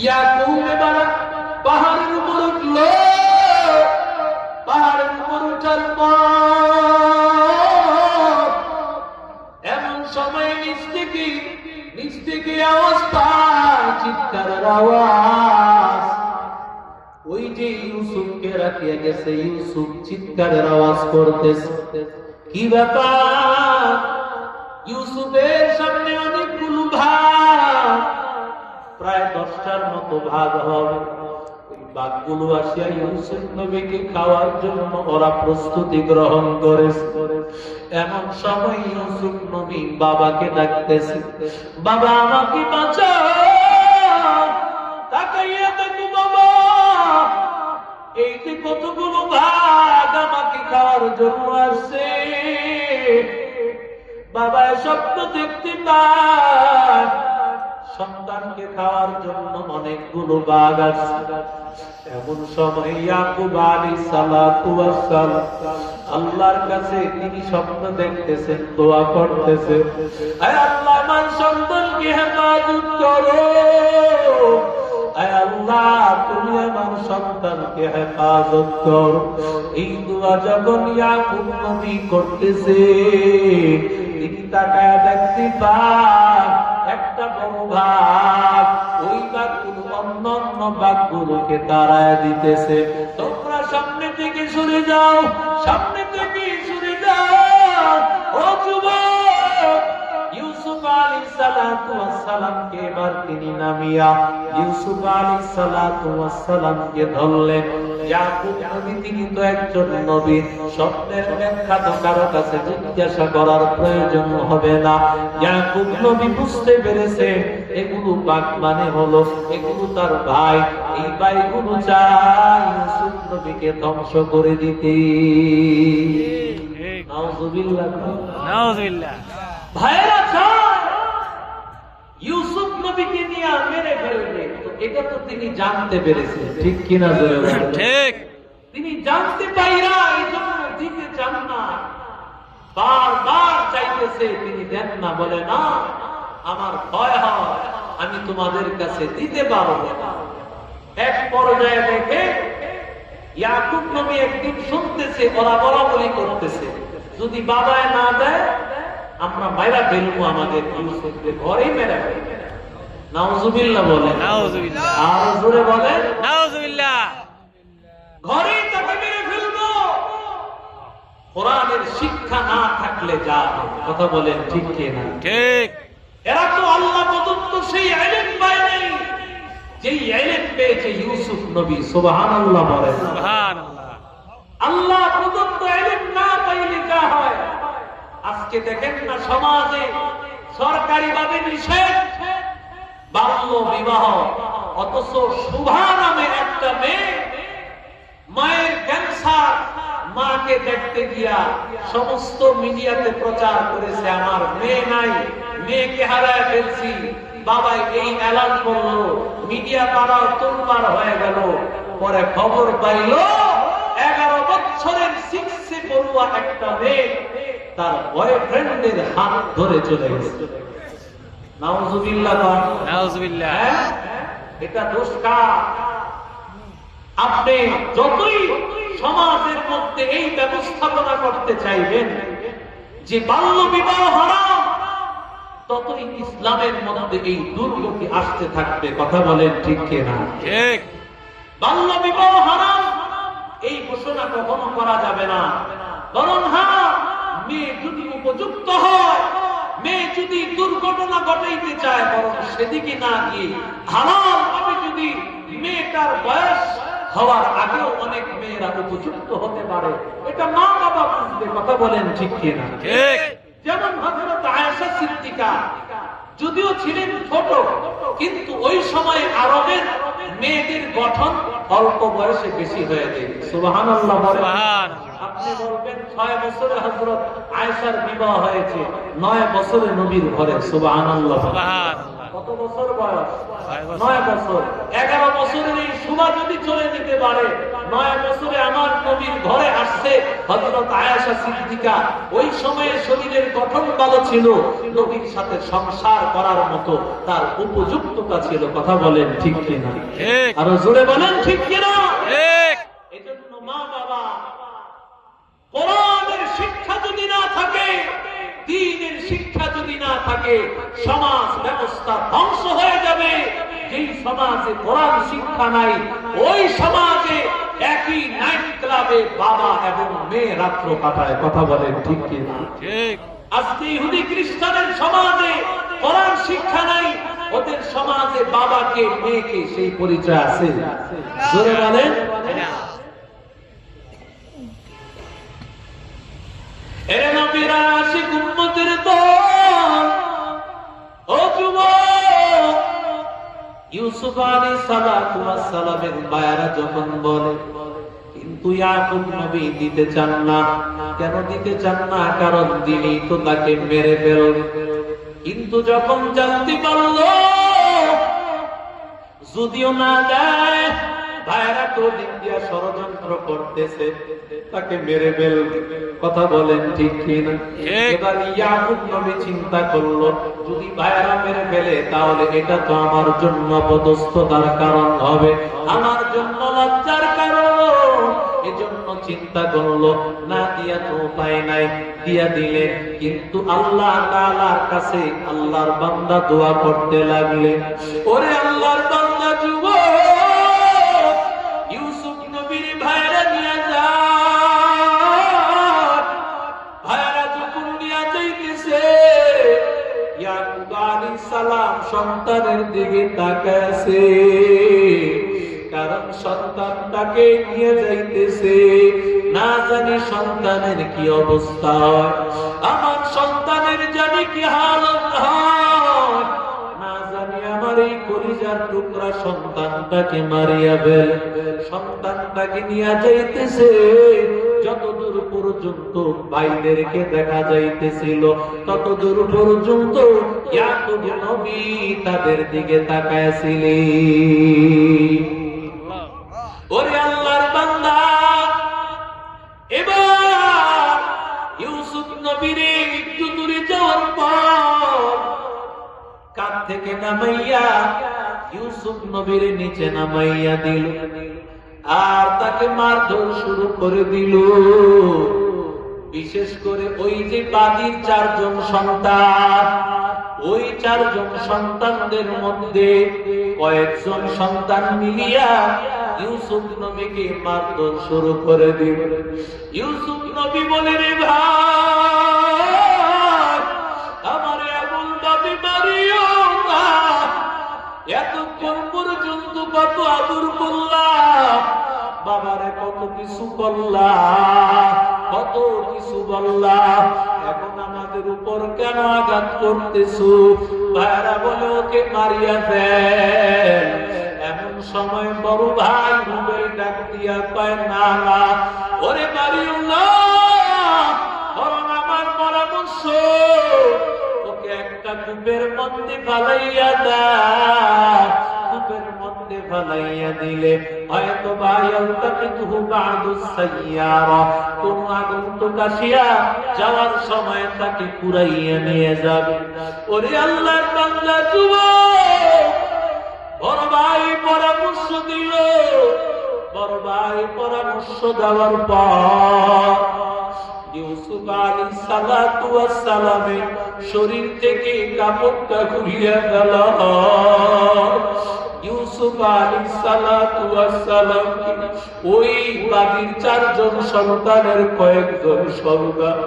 [SPEAKER 2] ইয়াকুব এবার পাহাড়ের উপর উঠলো। পাহাড়ের উপর উঠার পর এমন সময় নিচ থেকে আওয়াজ পায়, চিৎকারের আওয়াজ। ওই যে ইউসুফকে রাখিয়া গেছে, ইউসুফ চিৎকারের আওয়াজ করতেছে। কি ব্যাপার? ইউসুফের সামনে অনেকগুলো ভাগ, প্রায় 10টার মতো ভাগ হবে। বাঘগুলো আসিয়া ইউসুফ নবীকে খাওয়ার জন্য ওরা প্রস্তুতি গ্রহণ করেছে। এমন সময় ইউসুফ নবী বাবাকে ডাকতেছে, বাবা আমাকে বাঁচাও। তাকাইয়া দেখো বাবা, এই যে কতগুলো ভাগ আমাকে খাওয়ার জন্য আসছে। বাবা স্বপ্ন দেখতে পায় সন্তানকে খাওয়ার জন্য অনেকগুলো বাঘ আসছে। এমন সময় ইয়াকুব আলাইহিস সালাতু ওয়াস সালাম আল্লাহর কাছে তিনি স্বপ্ন দেখতেছেন, দোয়া করতেছেন, আয় আল্লাহ আমার সন্তানকে হেফাজত করো, আয় আল্লাহ তুমি আমার সন্তানকে হেফাজত করো। এই দোয়া যখন ইয়াকুব নবী করতেছে, তিনি তাকায় দেখতে পান একটা বড় ভাগ, ওই বাঘগুলো অন্য বাঘগুলোকে তাড়ায় দিতেছে। তোমরা সামনে থেকে সরে যাও, সামনে থেকে সরে যাও। ও যুবক, ইউসুফ আলাইহিস সালাতু ওয়াস সালামকে এবার তিনি নামিয়া ইউসুফ আলাইহিস সালাতু ওয়াস সালামকে ধরলেন। ইয়াকুব নবী তিনি তো একজন নবী, স্বপ্নের ব্যাখ্যা তো কারো কাছে জিজ্ঞাসা করার প্রয়োজন হবে না। ইয়াকুব নবী বুঝতে পেরেছেন এগুলো বাঘ মানে হলো এগুলো তার ভাই, এই ভাইগুলো চায় ইউসুফ নবীকে ধ্বংস করে দিতে। নাউজুবিল্লাহ,
[SPEAKER 3] নাউজুবিল্লাহ।
[SPEAKER 2] ভাইরা চায় ইউসুফ নবীকে নিয়ে মেরে ফেলবে, তো এটা তো তিনি জানতে পেরেছেন, ঠিক কিনা?
[SPEAKER 3] ঠিক।
[SPEAKER 2] তিনি জানতে পাইরা এই জন্য দিতে চান না, বারবার চাইতেছে, তিনি দেন না, বলে না আমার ভয় হয় আমি তোমাদের কাছে দিতে পারবো না। এক পর্যায়ে দেখে ইয়াকুব নবী একদিন শুনতেছে ওরা বলাবলি করতেছে, যদি বাবায় না দেয় আমরা মাইরা ফেলবো আমাদের ইউসুফকে, ঘরেই মেরা ফেলবো। নাউজুবিল্লাহ বলেন,
[SPEAKER 3] নাউজুবিল্লাহ।
[SPEAKER 2] আর জোরে বলেন
[SPEAKER 3] নাউজুবিল্লাহ।
[SPEAKER 2] ঘরেই তাকে মেরে ফেলবো। কোরআনের শিক্ষা না থাকলে যা কথা বলেন, ঠিক কিনা?
[SPEAKER 3] ঠিক।
[SPEAKER 2] এরা তো আল্লাহ প্রদত্ত সেই ইলম পায় নাই, যেই ইলম পেয়েছে ইউসুফ নবী। সুবহানাল্লাহ বলেন।
[SPEAKER 3] সুবহানাল্লাহ।
[SPEAKER 2] আল্লাহ প্রদত্ত ইলম না পাইলে যা হয়, আজকে দেখেন না সমাজে সরকারি ভাবে নিষেধ বাল্য বিবাহ, অথচ শুভা নামে একটা মেয়ে মায়ের ক্যান্সার, মাকে দেখতে গিয়া সমস্ত মিডিয়াতে প্রচার করেছে আমার মেয়ে নাই, মেয়েকে হারায় ফেলছি। বাবাই এই এলান করলো, মিডিয়া পাড়াও তোলপাড় হয়ে গেল। পরে খবর পাইল 11 বছরের শিক্ষে পড়ুয়া একটা মেয়ে তার বয়ফ্রেন্ডের হাত ধরে চলে গেছে। নাউজুবিল্লাহ,
[SPEAKER 3] নাউজুবিল্লাহ।
[SPEAKER 2] এটা দোষ কার? আপনি যতই সমাজের মধ্যে এই ব্যবস্থাপনা করতে চাইবেন যে বাল্য বিবাহ হারাম, ততই ইসলামের মধ্যে এই দুর্গতি আসতে থাকবে। কথা বলেন ঠিক কিনা?
[SPEAKER 3] ঠিক।
[SPEAKER 2] বাল্য বিবাহ হারাম এই ঘোষণা কখনো করা যাবে না, বরং হ্যাঁ, মেয়ে যদি উপযুক্ত হয়, মেয়ে যদি দুর্ঘটনা ঘটাইতে চায়, বরং সেদিকে না গিয়ে হালাল ভাবে যদি মেয়েটার বয়স হওয়ার আগেও অনেক মেয়েরা উপযুক্ত হতে পারে, এটা মা বাবা বুঝবে। কথা বলেন ঠিক কিনা?
[SPEAKER 3] ঠিক।
[SPEAKER 2] যেমন হযরত আয়েশা সিদ্দিকা যদিও ছিলেন ছোট, কিন্তু ওই সময় আরবের মেয়েদের গঠন অল্প বয়সে বেশি হয়ে যায়। সুবহানাল্লাহ বলেন। আপনি বলবেন 6 বছরে হযরত আয়েশার বিবাহ হয়েছে, 9 বছরে নবীর ঘরে। সুবহানাল্লাহ। কত বছর বয়স? 9 বছর। 11 বছরের এই সুবা যদি চলে যেতে পারে, 9 বছরে আমার নবীর ঘরে আসছে হযরত আয়েশা সিদ্দিকা। ওই সময়ে শরীরের গঠন ভালো ছিল, নবীর সাথে সংসার করার মতো তার উপযুক্ততা ছিল। কথা বলেন ঠিক কিনা?
[SPEAKER 3] ঠিক।
[SPEAKER 2] আরো জোরে বলেন ঠিক কিনা?
[SPEAKER 3] ঠিক।
[SPEAKER 2] এজন্য মা বাবা, কোরআনের শিক্ষা যদি না থাকে, দ্বীনের শিক্ষা যদি না থাকে, সমাজ ব্যবস্থা ধ্বংস হয়ে যাবে। যেই সমাজে কোরআন শিক্ষা নাই, ওই সমাজে একই নাইট ক্লাবে বাবা এবং মেয়ে রাত্র কাটায়। কথা বলেন ঠিক কিনা?
[SPEAKER 3] ঠিক।
[SPEAKER 2] আজকে ইহুদি খ্রিস্টানের সমাজে কোরআন শিক্ষা নাই, ওদের সমাজে বাবাকে মেয়েকে সেই পরিচয় আছে। জোরে বলেন। এরে নবীর আশিক উম্মতের দল, ও যুবক, ইউসুফ আলাইহিস সালাতু ওয়াস সালামের বায়ারা যখন বলে, কিন্তু ইয়াকুব নবী দিতে চান না। কেন দিতে চান না? কারণ দিলেই তো তাকে মেরে ফেলবে। কিন্তু যখন জানতে পারলো যদিও না দেয়, ভাইরা তো দিন দিয়া ষড়যন্ত্র করতেছে, তাকে মেরে ফেলবে। কথা বলেন ঠিক কিনা? এবার ইয়াকুব নবী চিন্তা করলো, যদি ভাইরা মেরে ফেলে তাহলে এটা তো আমার জন্য অপদস্থতার কারণ হবে, আমার জন্য লজ্জার কারণ। এজন্য চিন্তা করলো, না দিয়া তো উপায় নাই, দিয়া দিলে। কিন্তু আল্লাহ তাআলার কাছে আল্লাহর বান্দা দোয়া করতে লাগলে, ওরে আল্লাহর বান্দা যুবক, ইউসুফ নবীর ভাইরা নিয়ে যা। ভাইরা যখন নিয়ে যাইতেছে, ইয়াকুব আলাইহিস সালাম সন্তানের দিকে তাকাছে, কারণ সন্তানটাকে নিয়ে যাইতেছে, না জানি সন্তানের কি অবস্থা হয়, আমার সন্তানের জানি কি হালত হয়, না জানি আমার এই কলিজার টুকরা সন্তানটাকে মারিয়া ফেলে। সন্তানটাকে নিয়ে যাইতেছে, যতদূর পর্যন্ত ভাইদেরকে দেখা যাইতেছিল, ততদূর পর্যন্ত ইয়াকুব নবী তাদের দিকে তাকায়াছিলেন। ওরে আল্লাহর বান্দা, এবার ইউসুফ নবীর একটু দূরে যাওয়ার পর কাঁধ থেকে নামাইয়া ইউসুফ নবীর নিচে নামাইয়া দিল, আর তাকে মারধর শুরু করে দিল। বিশেষ করে ওই যে বাদীর 4 জন সন্তান, ওই 4 জন সন্তানদের মধ্যে কয়েকজন সন্তান মিলিয়া ইউসুফ নবীকে মারধর শুরু করে দিল। ইউসুফ নবী বলে, রে ভাই, আমার আবুল নবী মারিও না, এতক্ষণ পর্যন্ত কত আদর করলাম, বাবারে কত কিছু করলাম, কত কিছু বললাম, এখন আমাদের উপর কেন আঘাত করতেছো? ভাইরা বলে, ওকে মারিয়া ফেল। এমন সময় বড় ভাই রুবেল ডাক দিয়া কয়, না না, ওরে মারিও না, বরং আমার পরামর্শ, ওকে একটা কূপের মধ্যে ফালাইয়া দাও। কূপের মধ্যে ফালাইয়া দিলে হয়তো কোন আগন্তুক আসিয়া যাওয়ার সময় তাকে কুড়াইয়া নিয়ে যাবে। ওরে আল্লাহর বান্দা যুবক, বড় ভাই পরামর্শ দিল। বড় ভাই পরামর্শ দেওয়ার পর ইউসুফ আলাইহিস সালাতু ওয়াস সালামের শরীর থেকে কাপড়টা খুলিয়া গেল। ইউসুফ আলাইহিস সালাতু ওয়াস সালাম ওই বাদীর 4 জন সন্তানের কয়েকজন সন্তান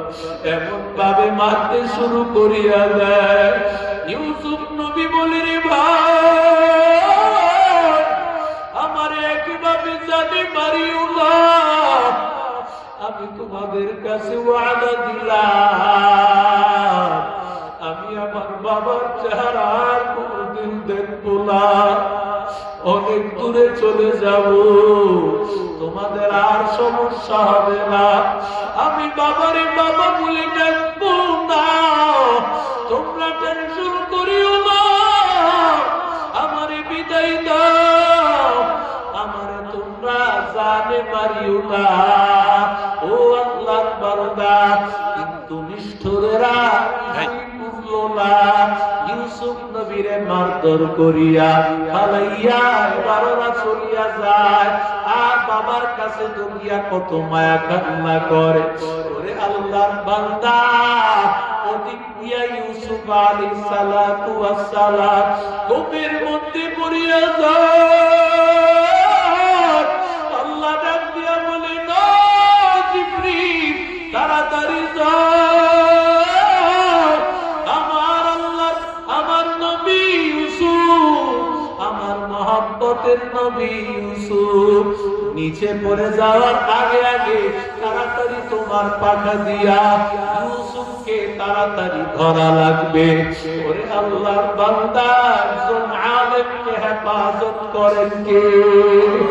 [SPEAKER 2] এমন ভাবে মারতে শুরু করিয়া দেয়। ইউসুফ নবী বলে, রে ভাই আমারে একভাবে জানি মারিও না, আমি তোমাদের কাছে ওয়াদা দিলাম আমি আমার বাবার চেহারা আর কোনদিন দেখবো না, অনেক দূরে চলে যাব, তোমাদের আর সমস্যা হবে না, আমি বাবারে বাবা বলে ডাকবো না, তোমরা টেনশন করিও না, আমারে বিদায় দাও, আমারে তোমরা জানে মারিও না। ও আল্লাহর বান্দা, কিন্তু নিষ্ঠুরেরা বুঝলো না। ইউসুফ নবীরে মারধর করিয়া ফালাইয়া এবার ওরা চলিয়া যায়। আর বাবার কাছে দৌড়িয়া কত মায়া কান্না করে। ওরে আল্লাহর বান্দা, ওদিক দিয়া ইউসুফ আলাইহিস সালাতু ওয়াস সালাম কোপের মধ্যে পড়িয়া যায়। আল্লাহ ডাক দিয়া বলে, না জিবরিল তাড়াতাড়ি যাও, আমার আল্লাহ আমার নবী ইউসুফ, আমার মহব্বতের নবী ইউসুফ নিচে পড়ে যাওয়ার আগে আগে তাড়াতাড়ি তোমার পাখা দিয়া ইউসুফকে তাড়াতাড়ি ধরা লাগবে। ওরে আল্লাহর বান্দা, একজন আলেমকে হেফাজত করেন কে?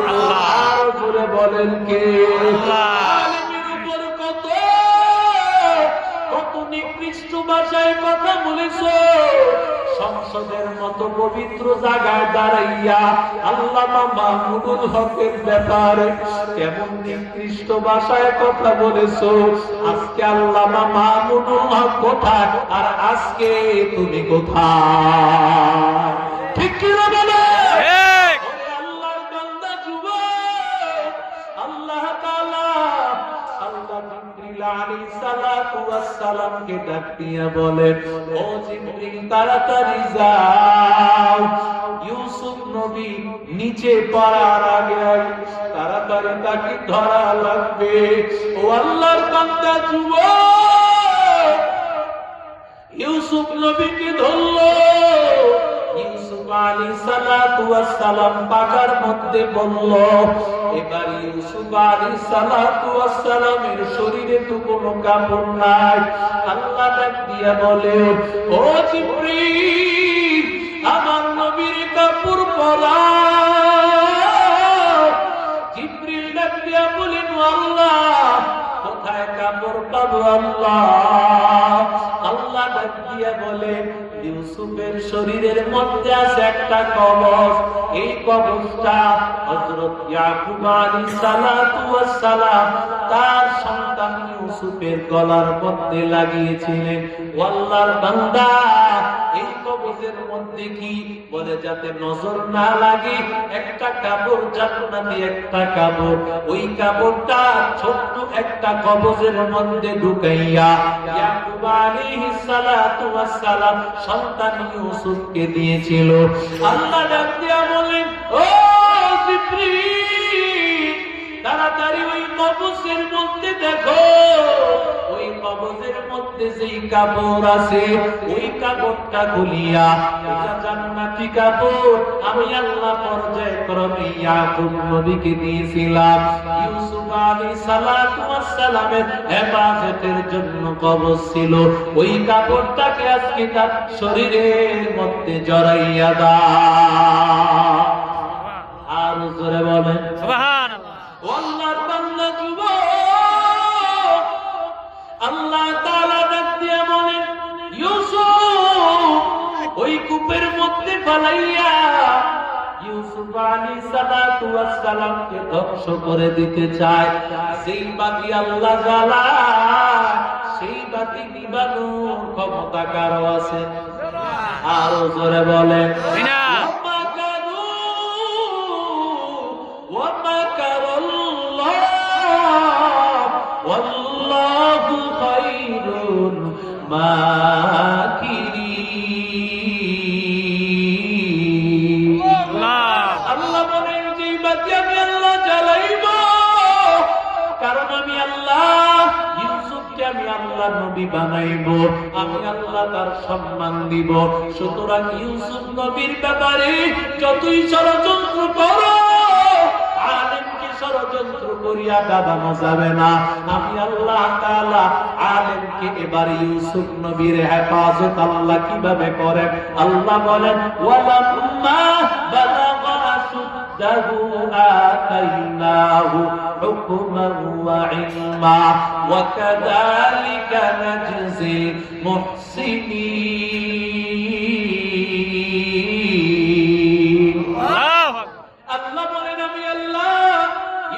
[SPEAKER 2] আল্লাহ। আর জোরে বলেন কে? আলেমের উপর কত কত নিকৃষ্ট ভাষায় কথা বলেছো। সংসদের মতো পবিত্র জায়গায় দাঁড়াইয়া আল্লামা মাহমুদুল হকের ব্যাপারে কেমন নিকৃষ্ট ভাষায় কথা বলেছো। আজকে আল্লামা মাহমুদুল হক কোথায়, আর আজকে তুমি কোথায়? ঠিক কি না বলে? আল্লাহর বান্দা যুবক, আল্লাহ তাআলা আল্লাহ জিবরিল আলাইহিস সালাতু ওয়াস সালামকে ডাক দিয়া বলেন, ও জিবরিল তাড়াতাড়ি যাও, ইউসুফ নবী নিচে পড়ার আগে তাড়াতাড়ি তাকে ধরা লাগবে। ও আল্লাহর বান্দা যুবক, ইউসুফ নবীকে ধরলো। ইউসুফ আলাইহিস সালাতু ওয়াস সালাম পাকার মধ্যে বলল। এবার ইউসুফ আলাইহিস সালাতু ওয়াস সালামের শরীরে তো কোনো কাপড় নাই। আল্লাহ ডাক দিয়া বলে, ও জিবরিল আমার নবীর কাপড় পরাও। জিবরিল ডাক দিয়া বলেন, আল্লাহ কোথায় কাপড় পাবো আল্লাহ? আল্লাহ ডাক দিয়া বলে, ইউসুফের শরীরের মধ্যে আছে একটা কবজ, এই কবজটা হযরত ইয়াকুব আলাইহিস সালাতু ওয়াস সালাম তার সন্তান ইউসুফের গলার মধ্যে লাগিয়েছিলেন। আল্লাহর বান্দা, এই কবজের মধ্যে কি বলে, যাতে নজর না লাগে একটা কাপড়, জান্নাতি একটা কাপড়, ওই কাপড়টা ছোট্ট একটা কবজের মধ্যে ঢুকাইয়া ইয়াকুব আলাইহিস সালাতু ওয়াস সালাম সন্তান ইউসুফকে দিয়েছিল। আল্লাহ ডাক দিয়া বলেন, ও জিবরিল তাড়াতাড়ি ওই কবজের মধ্যে দেখো, ওই কবজের মধ্যে যেই কাপড় আছে ওই কাপড়টা খুলিয়া এটা জান্নাতি কাপড়, আমি আল্লাহ পর্যায়ক্রমে ইয়াকুব নবীকে দিয়েছিলাম। ইউসুফ আলাইহিস সালাতু ওয়াস সালামের হেফাজতের জন্য কবজ ছিল, ওই কাপড়টাকে আজকে তার শরীরের মধ্যে জড়াইয়া দাও। আর জোরে বলেন
[SPEAKER 3] সুবহানাল্লাহ।
[SPEAKER 2] আল্লাহর বান্দা যুবক, আল্লাহ তাআলা ডাক দিয়া বলেন, ইউসুফ ওই কূপের মধ্যে ফালাইয়া ইউসুফ আলাইহিস সালাতু ওয়াস সালামকে ধ্বংস করে দিতে চায়। সেই বাতি আল্লাহ জ্বালায়, সেই বাতি নিবানোর ক্ষমতা কারো আছে? আরো জোরে বলেন। মাকিরিন। আল্লাহ বলেন যে বাতি আমি আল্লাহ জ্বালাইব, কারণ আমি আল্লাহ ইউসুফকে আমি আল্লাহ নবী বানাইব, আমি আল্লাহ তার সম্মান দিব। সুতরাং ইউসুফ নবীর ব্যাপারে যতই ষড়যন্ত্র করো, আলেমকে ষড়যন্ত্র করিয়া দাবানো যাবে না। আমি আল্লাহ তাআলা আলেমকে এবার ইউসুফ নবীর হেফাজত আল্লাহ কিভাবে করেন? আল্লাহ বলেন ওয়ালাম্মা বালাগা আশুদ্দাহু আতাইনাহু হুকমান ওয়া ইলমা ওয়া কাযালিকা নাজজিল মুহসিনিন। আল্লাহ বলেন আমি আল্লাহ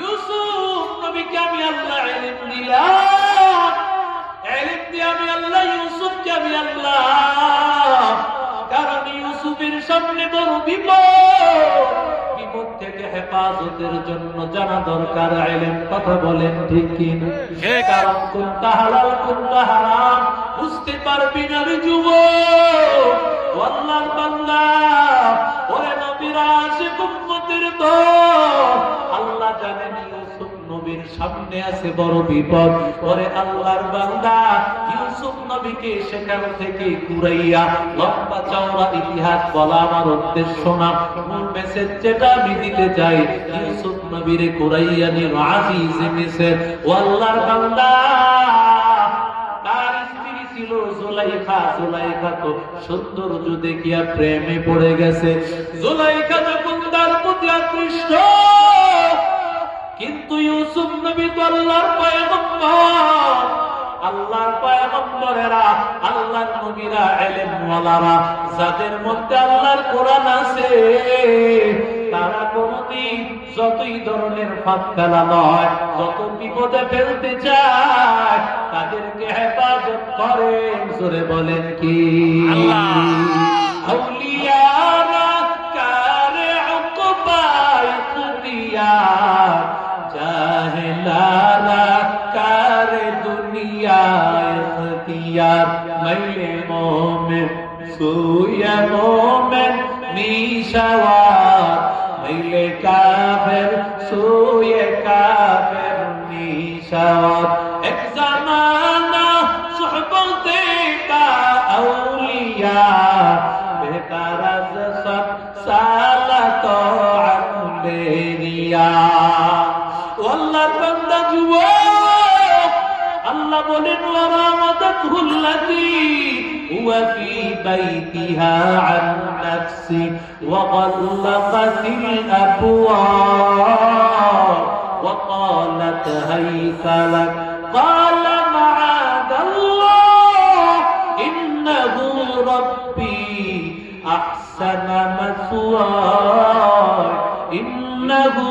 [SPEAKER 2] ইউসুফ নবীকে আমি আল্লাহ ইলম দিলাম, ইলম দিয়ে আমি আল্লাহ ইউসুফকে আমি আল্লাহ, কারণ ইউসুফের সামনে বড় বিপদ, বিপদ থেকে হেফাজতের জন্য জানা দরকার ইলম। কথা বলেন ঠিক কিনা? কারণ কোনটা হালাল কোনটা হারাম বুঝতে পারবি না রে যুবক। আল্লাহর বান্দা, ওরে নবীরা আশিক উম্মতের দল, আল্লাহ জানেন ইউসুফ নবীর সামনে আছে বড় বিপদ। ওরে আল্লাহর বান্দা, ইউসুফ নবীকে সেখান থেকে ঘুরাইয়া লম্বা চওড়া ইতিহাস বলা আমার উদ্দেশ্য না। মূল মেসেজ যেটা আমি দিতে চাই, ইউসুফ নবীরে ঘুরাইয়া নিল আজিজ মেসেজ। ও আল্লাহর বান্দা, তার স্ত্রী ছিল জুলাইখা। জুলাইখা তো সৌন্দর্য দেখিয়া প্রেমে পড়ে গেছে। জুলাইখা যখন তার প্রতি আকৃষ্ট, কিন্তু ইউসুফ নবী তো আল্লাহর পয়গম্বর, আল্লাহর পয়গম্বরেরা, আল্লাহর নবীরা, ইলমওয়ালারা, যাদের মধ্যে আল্লাহর কোরআন আছে, তারা কোনদিন যতই ধরনের ফাঁদ ফেলানো হয়, যত বিপদে ফেলতে চায়, তাদেরকে হেফাজত করেন। জোরে বলেন কি আউলিয়ারা কারে উকবায় খুদিয়ার, জাহেলারা কারে দুনিয়ায় ইখতিয়ার, মাইলে মোমেন সুয়ে মোমেন নিশাওয়ার, মাইলে কাফের সুয়ে কাফের নিশাওয়ার। এক জামানা সুহবতে কা আউলিয়া, বেকার আজ সব সালাত আনবেরিয়া। আল্লাহর বান্দা যুবক, আল্লাহ বলেন ওয়ারাওয়াদাতুল্লাতী হুয়া ফী বাইতিহা আন নাফসি ওয়া গাল্লাকাতিল আবওয়াব ওয়া ক্বালাত হাইতা লাক ক্বালা মাআদাল্লাহ ইন্নাহু রাব্বী আহসানা মাসওয়ায় ইন্নাহু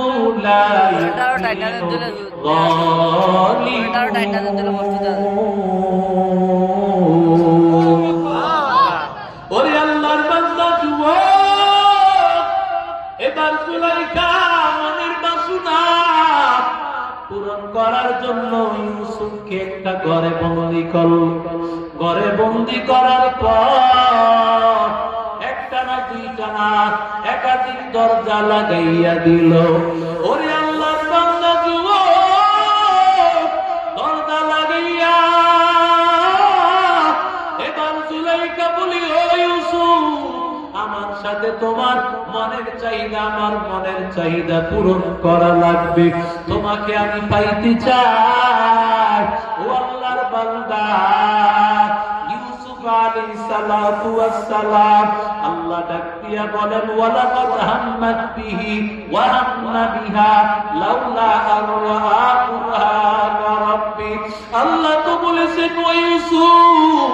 [SPEAKER 2] লা ইউহিব্বুল যালিমিন। ওরে আল্লাহর বান্দা যুবক, এবার জুলাইখা মনের বাসনা পূরণ করার জন্য ইউসুফকে একটা ঘরে বন্দী করল। ঘরে বন্দী করার পর একটা না দুইটা না একাধিক দরজা লাগাইয়া দিল। ওরে আল্লাহর বান্দা যুবক, দরজা লাগাইয়া এবার জুলাইখা বলি, ও ইউসুফ, আমার সাথে তোমার মনের চাহিদা, আমার মনের চাহিদা পূরণ করা লাগবে, তোমাকে আমি পাইতে চাই। ও আল্লাহর বান্দা, ইউসুফ আলাইহিস সালাতু ওয়াস সালাম আল্লাহ ডাক দিয়া বলেন, ওয়ালাকাদ হাম্মাত বিহি ওয়া হাম্মা বিহা লাউলা আন রাআ বুরহানা রাব্বি। আল্লাহ তো বলেছেন, ও ইউসুফ,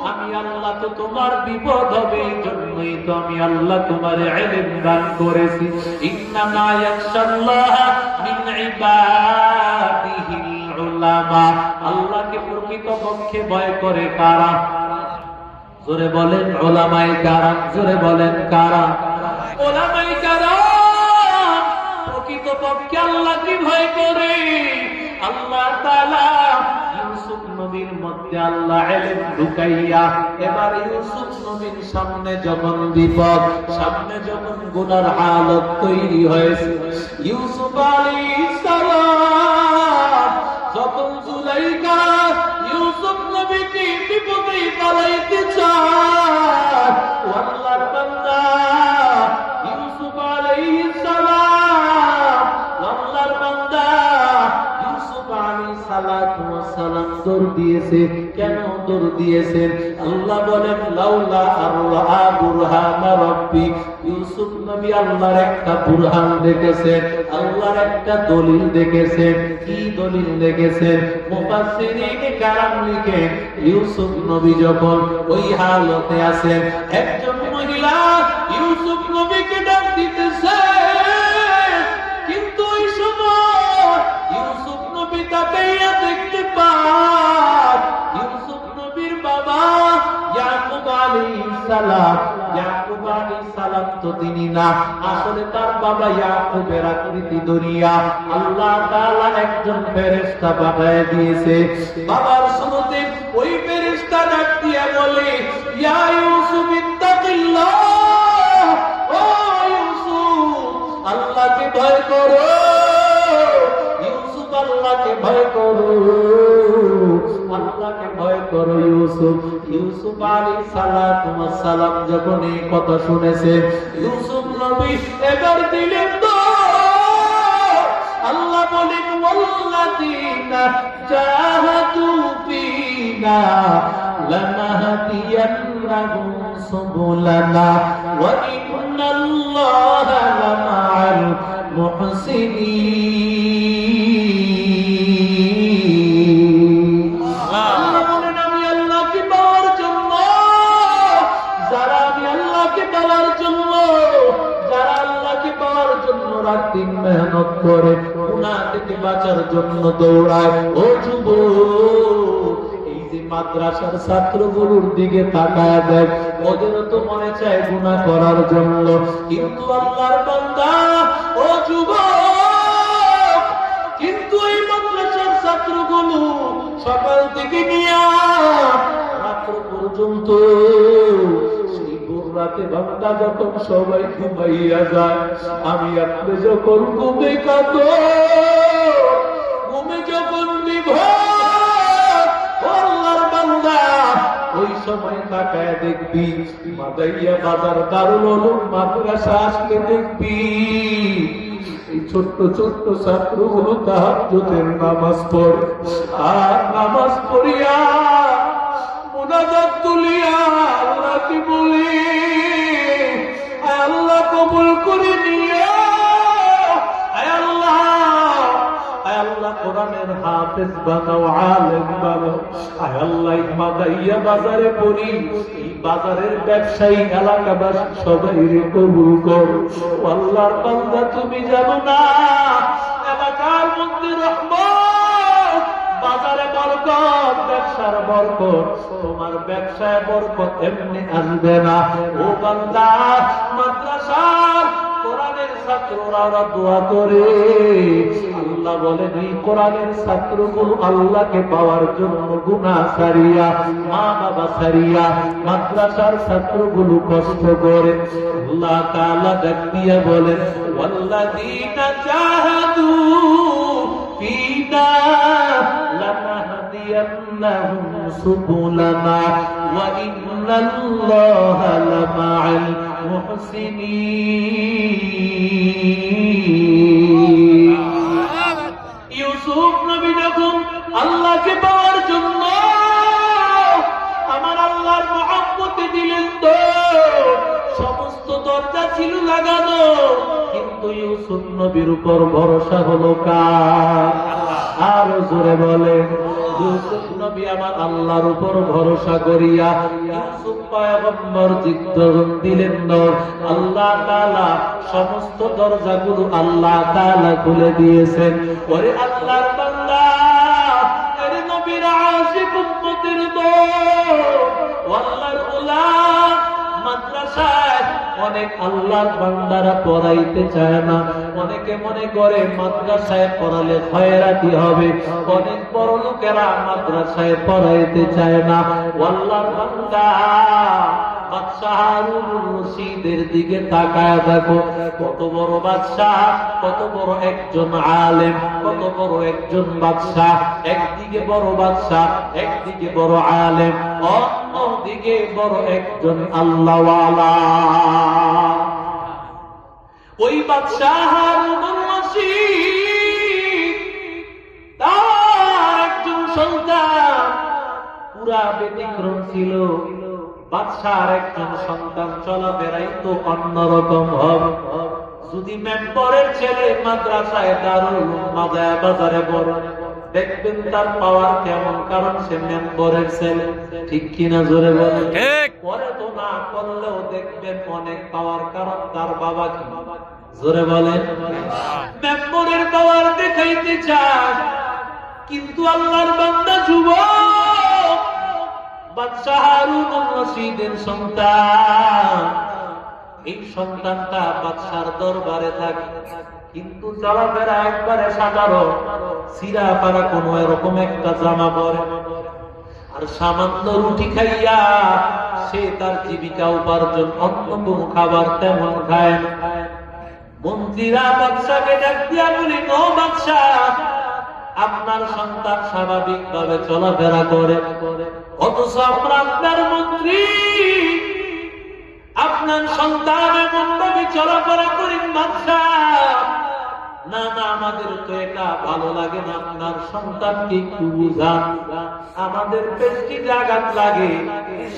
[SPEAKER 2] আমি আল্লাহ তো তোমার বিপদ হবে, এই জন্যই তো আমি আল্লাহ তোমার ইলম দান করেছি। ইন্নামা ইয়াখশাল্লাহ মিন ইবাদিহিল উলামা। আল্লাহকে প্রকৃতপক্ষে ভয় করে কারা? জোরে বলেন উলামায়ে কারাম। জোরে বলেন কারা? উলামায়ে কারাম প্রকৃতপক্ষে আল্লাহকে ভয় করে। আল্লাহ তাআলা ইউসুফ নবীর মধ্যে আল্লাহ ইলম ঢুকাইয়া এবার ইউসুফ নবীর সামনে যখন বিপদ, সামনে যখন গুনার হালত তৈরি হয়েছে, ইউসুফ আলাইহিস সালাম যখন জুলাইখা ইউসুফ নবীকে বিপদে ফেলাইতে চায়, আল্লাহর বান্দা ইউসুফ আলাইহিস সালাম, আল্লাহর বান্দা ইউসুফ আলাইহিস সালাম দৌড় দিয়েছে। কেন দৌড় দিয়েছেন? আল্লাহ বলেন লাউলা আররা বুরহান রাব্বি, ইউসুফ নবী আল্লাহর একটা বুরহান দেখেছেন, আল্লাহর একটা দলিল দেখেছেন। কি দলিল দেখেছেন? মুফাসসিরিনে কেরাম লিখেন ইউসুফ নবী যখন ওই হালতে আছেন, একজন মহিলা ইউসুফ নবীকে ডাক দিতেছে, কিন্তু ওই সময় ইউসুফ নবী তাকাইয়া দেখতে পায় ইউসুফ নবীর বাবা ইয়াকুব আলাইহিস সালাম। ইয়াকুব আলাইহিস সালাম তো তিনি না, আসলে তার বাবা ইয়াকুবের আকৃতি দুনিয়া আল্লাহ তাআলা একজন ফেরেশতা পাঠিয়ে দিয়েছে। বাবার শুনতে ওই ফেরেশতা ডাক দিয়া বলে, ইয়া ইউসুফ ইত্তাকিল্লাহ, ও ইউসুফ আল্লাহকে ভয় করো, ইউসুফ আল্লাহকে ভয় করো, আল্লাহকে ভয় করো ইউসুফ। ইউসুফ আলাইহিস সালাম যখন এই কথা শুনেছে, ইউসুফ নবী এবার দিলেন তো আল্লাহ বলেন ওয়াল্লাযীনা জাহাদু ফীনা লানাহদিয়ান্নাহুম সুবুলানা ওয়া ইন্নাল্লাহা লামাআল মুহসিনিন। আল্লাহ বলেন আমি আল্লাহকে পাওয়ার জন্য, যারা আমি আল্লাহকে পাওয়ার জন্য, যারা আল্লাহকে পাওয়ার জন্য রাত দিন মেহনত করে, গুনাহ থেকে বাঁচার জন্য দৌড়ায়, ও যুবক এই যে মাদ্রাসার ছাত্রগুলোর দিকে তাকায় দেখ, ওদেরও তো মনে চায় গুনাহ করার জন্য, কিন্তু আল্লাহর বান্দা ও যুবক, কিন্তু এই মাদ্রাসার ছাত্রগুলো সকাল থেকে নিয়ে রাত্র পর্যন্ত সেই ভোর রাতে বান্দা যখন সবাই ঘুমাইয়া যায়, আমি আপনি যখন ঘুমে কাঁদো, ঘুমে যখন বিভোর, আল্লাহর বান্দা ওই সময় তাকায় দেখবি মাদাইয়া বাজার দারুল উলুম মাদ্রাসা আসলে দেখবি এই ছোট্ট ছোট্ট ছাত্রগুলো তাহাজ্জুদের নামাজ পড়ে, আর নামাজ পড়িয়া মুনাজাত তুলিয়া আল্লাহকে বলে, আল্লাহ কবুল করে নিও, আল্লাহ কোরআনের হাফেজ বানাও, আলেম বানাও, আল্লাহ মাদাইয়া বাজারে পড়ি, এই বাজারের ব্যবসায়ী এলাকাবাসী সবাই রে কবুল করো। আল্লাহর বান্দা তুমি জানো না এলাকার মধ্যে রহমত, বাজারে বরকত, ব্যবসার বরকত, তোমার ব্যবসায় বরকত এমনি আসবে না। ও বান্দা মাদ্রাসার কোরআনের ছাত্ররা দোয়া করে, আল্লাহ বলেন এই কোরআনের ছাত্রগুলো আল্লাহকে পাওয়ার জন্য গুনাহ ছাড়িয়া, মা বাবা ছাড়িয়া মাদ্রাসার ছাত্রগুলো কষ্ট করে। আল্লাহ তাআলা ডাক দিয়া বলেন ওয়াল্লাযীনা জাহাদু ফীনা লানাহদিয়ান্নাহুম সুবুলানা ওয়া ইন্নাল্লাহা লামাআল মুহসিনিন। ইউসুফ নবী যখন আল্লাহকে পাওয়ার জন্য আমার আল্লাহর মহব্বতে দিলেন তো সমস্ত দরজা ছিল লাগানো, কিন্তু ইউসুফ নবীর উপর ভরসা হলো কার? আরো জোরে বলেন, ইউসুফ নবী আমার আল্লাহর উপর ভরসা করিয়া ইউসুফ পয়গম্বর জিদ্দন দিলেন নর, আল্লাহ তাআলা সমস্ত দরজাগুলো আল্লাহ তাআলা খুলে দিয়েছেন। ওরে আল্লাহর বান্দা, এর নবীর আশিক উম্মতের দল, আল্লাহর গোলাম মাদ্রাসায় অনেক আল্লাহর বান্দারা পড়াইতে চায় না, অনেক অনেকে মনে করে মাদ্রাসায় পড়ালে খয়রাতি হবে, অনেক বড় লোকেরা মাদ্রাসায় পড়াইতে চায় না। আল্লাহর বান্দা বাদশাহ হারুনুর রশিদের দিকে তাকায় দেখো, কত বড় বাদশাহ, কত বড় একজন আলেম, কত বড় একজন বাদশাহ। একদিকে বড় বাদশাহ, একদিকে বড় আলেম, অন্যদিকে বড় একজন আল্লাহওয়ালা। ওই বাদশাহ হারুনুর রশিদ তার একজন সন্তান পুরা ব্যতিক্রম ছিল। বাদশার একজন সন্তান চলাফেরাই তো অন্যরকম হবে। যদি মেম্বরের ছেলে মাদ্রাসায় দারুল উলুম বাজারে বড়, দেখবেন তার পাওয়ার কেমন, কারণ সে মেম্বরের ছেলে। ঠিক কিনা জোরে বলেন?
[SPEAKER 3] ঠিক।
[SPEAKER 2] পরে তো না করলেও দেখবেন অনেক পাওয়ার, কারণ তার বাবা কি। জোরে বলেন? মেম্বরের পাওয়ার দেখাইতে চায়, কিন্তু আল্লাহর বান্দা যুবক বাদশাহ হারুনুর রশিদের সন্তান, এই সন্তানটা বাদশার দরবারে থাকে, কিন্তু চলাফেরা একবারে সাধারণ, সিরা পারা কোন এরকম একটা জামা পরে, আর সামান্য রুটি খাইয়া সে তার জীবিকা উপার্জন, অন্য কোন খাবার তেমন খায় না। মন্ত্রীরা বাদশাকে ডাক দিয়া বলি, ও বাদশাহ, আপনার সন্তান স্বাভাবিক ভাবে চলাফেরা করে, অথচ আমরা আপনার মন্ত্রী, আপনার সন্তান এমন ভাবে চলাফেরা করেন বাদশাহ। না না, আমাদের তো এটা ভালো লাগে না, আপনার সন্তানকে একটু বুঝান, আমাদের পেশিতে আঘাত লাগে,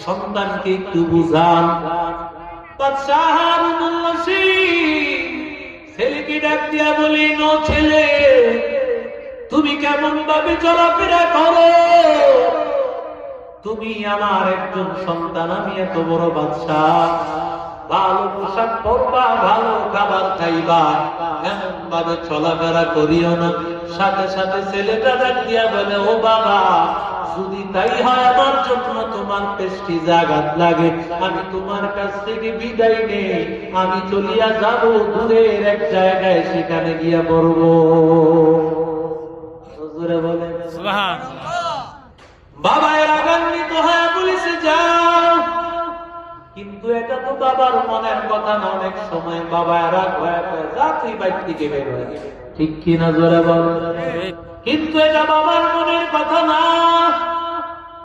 [SPEAKER 2] সন্তানকে একটু বুঝান। বাদশাহ হারুনুর রশিদ ছেলেকে ডাক দিয়া বলি, নো ছেলে, তুমি কেমন ভাবে চলাফেরা করো? তুমি আমার একজন সন্তান, আমি এত বড় বাদশাহ, ভালো পোশাক পরবা, ভালো খাবার খাইবা, এমন ভাবে চলাফেরা করিও না। সাথে সাথে ছেলেটা ডাক দিয়া বলে, ও বাবা, যদি তাই হয় আমার জন্য তোমার প্রেস্টিজ আঘাত লাগে, আমি তোমার কাছ থেকে বিদায় নেই, আমি চলিয়া যাব দূরের এক জায়গায়, সেখানে গিয়া পড়বো। বলে বাবা রাগান্বিত হয়ে বলেছে, যাও। কিন্তু এটা তো বাবার মনের কথা না, অনেক সময় বাবা রাগ হয়ে যা তুই বাইর থেকে বের হয়ে, ঠিক কিনা জোরে বল। কিন্তু এটা বাবার মনে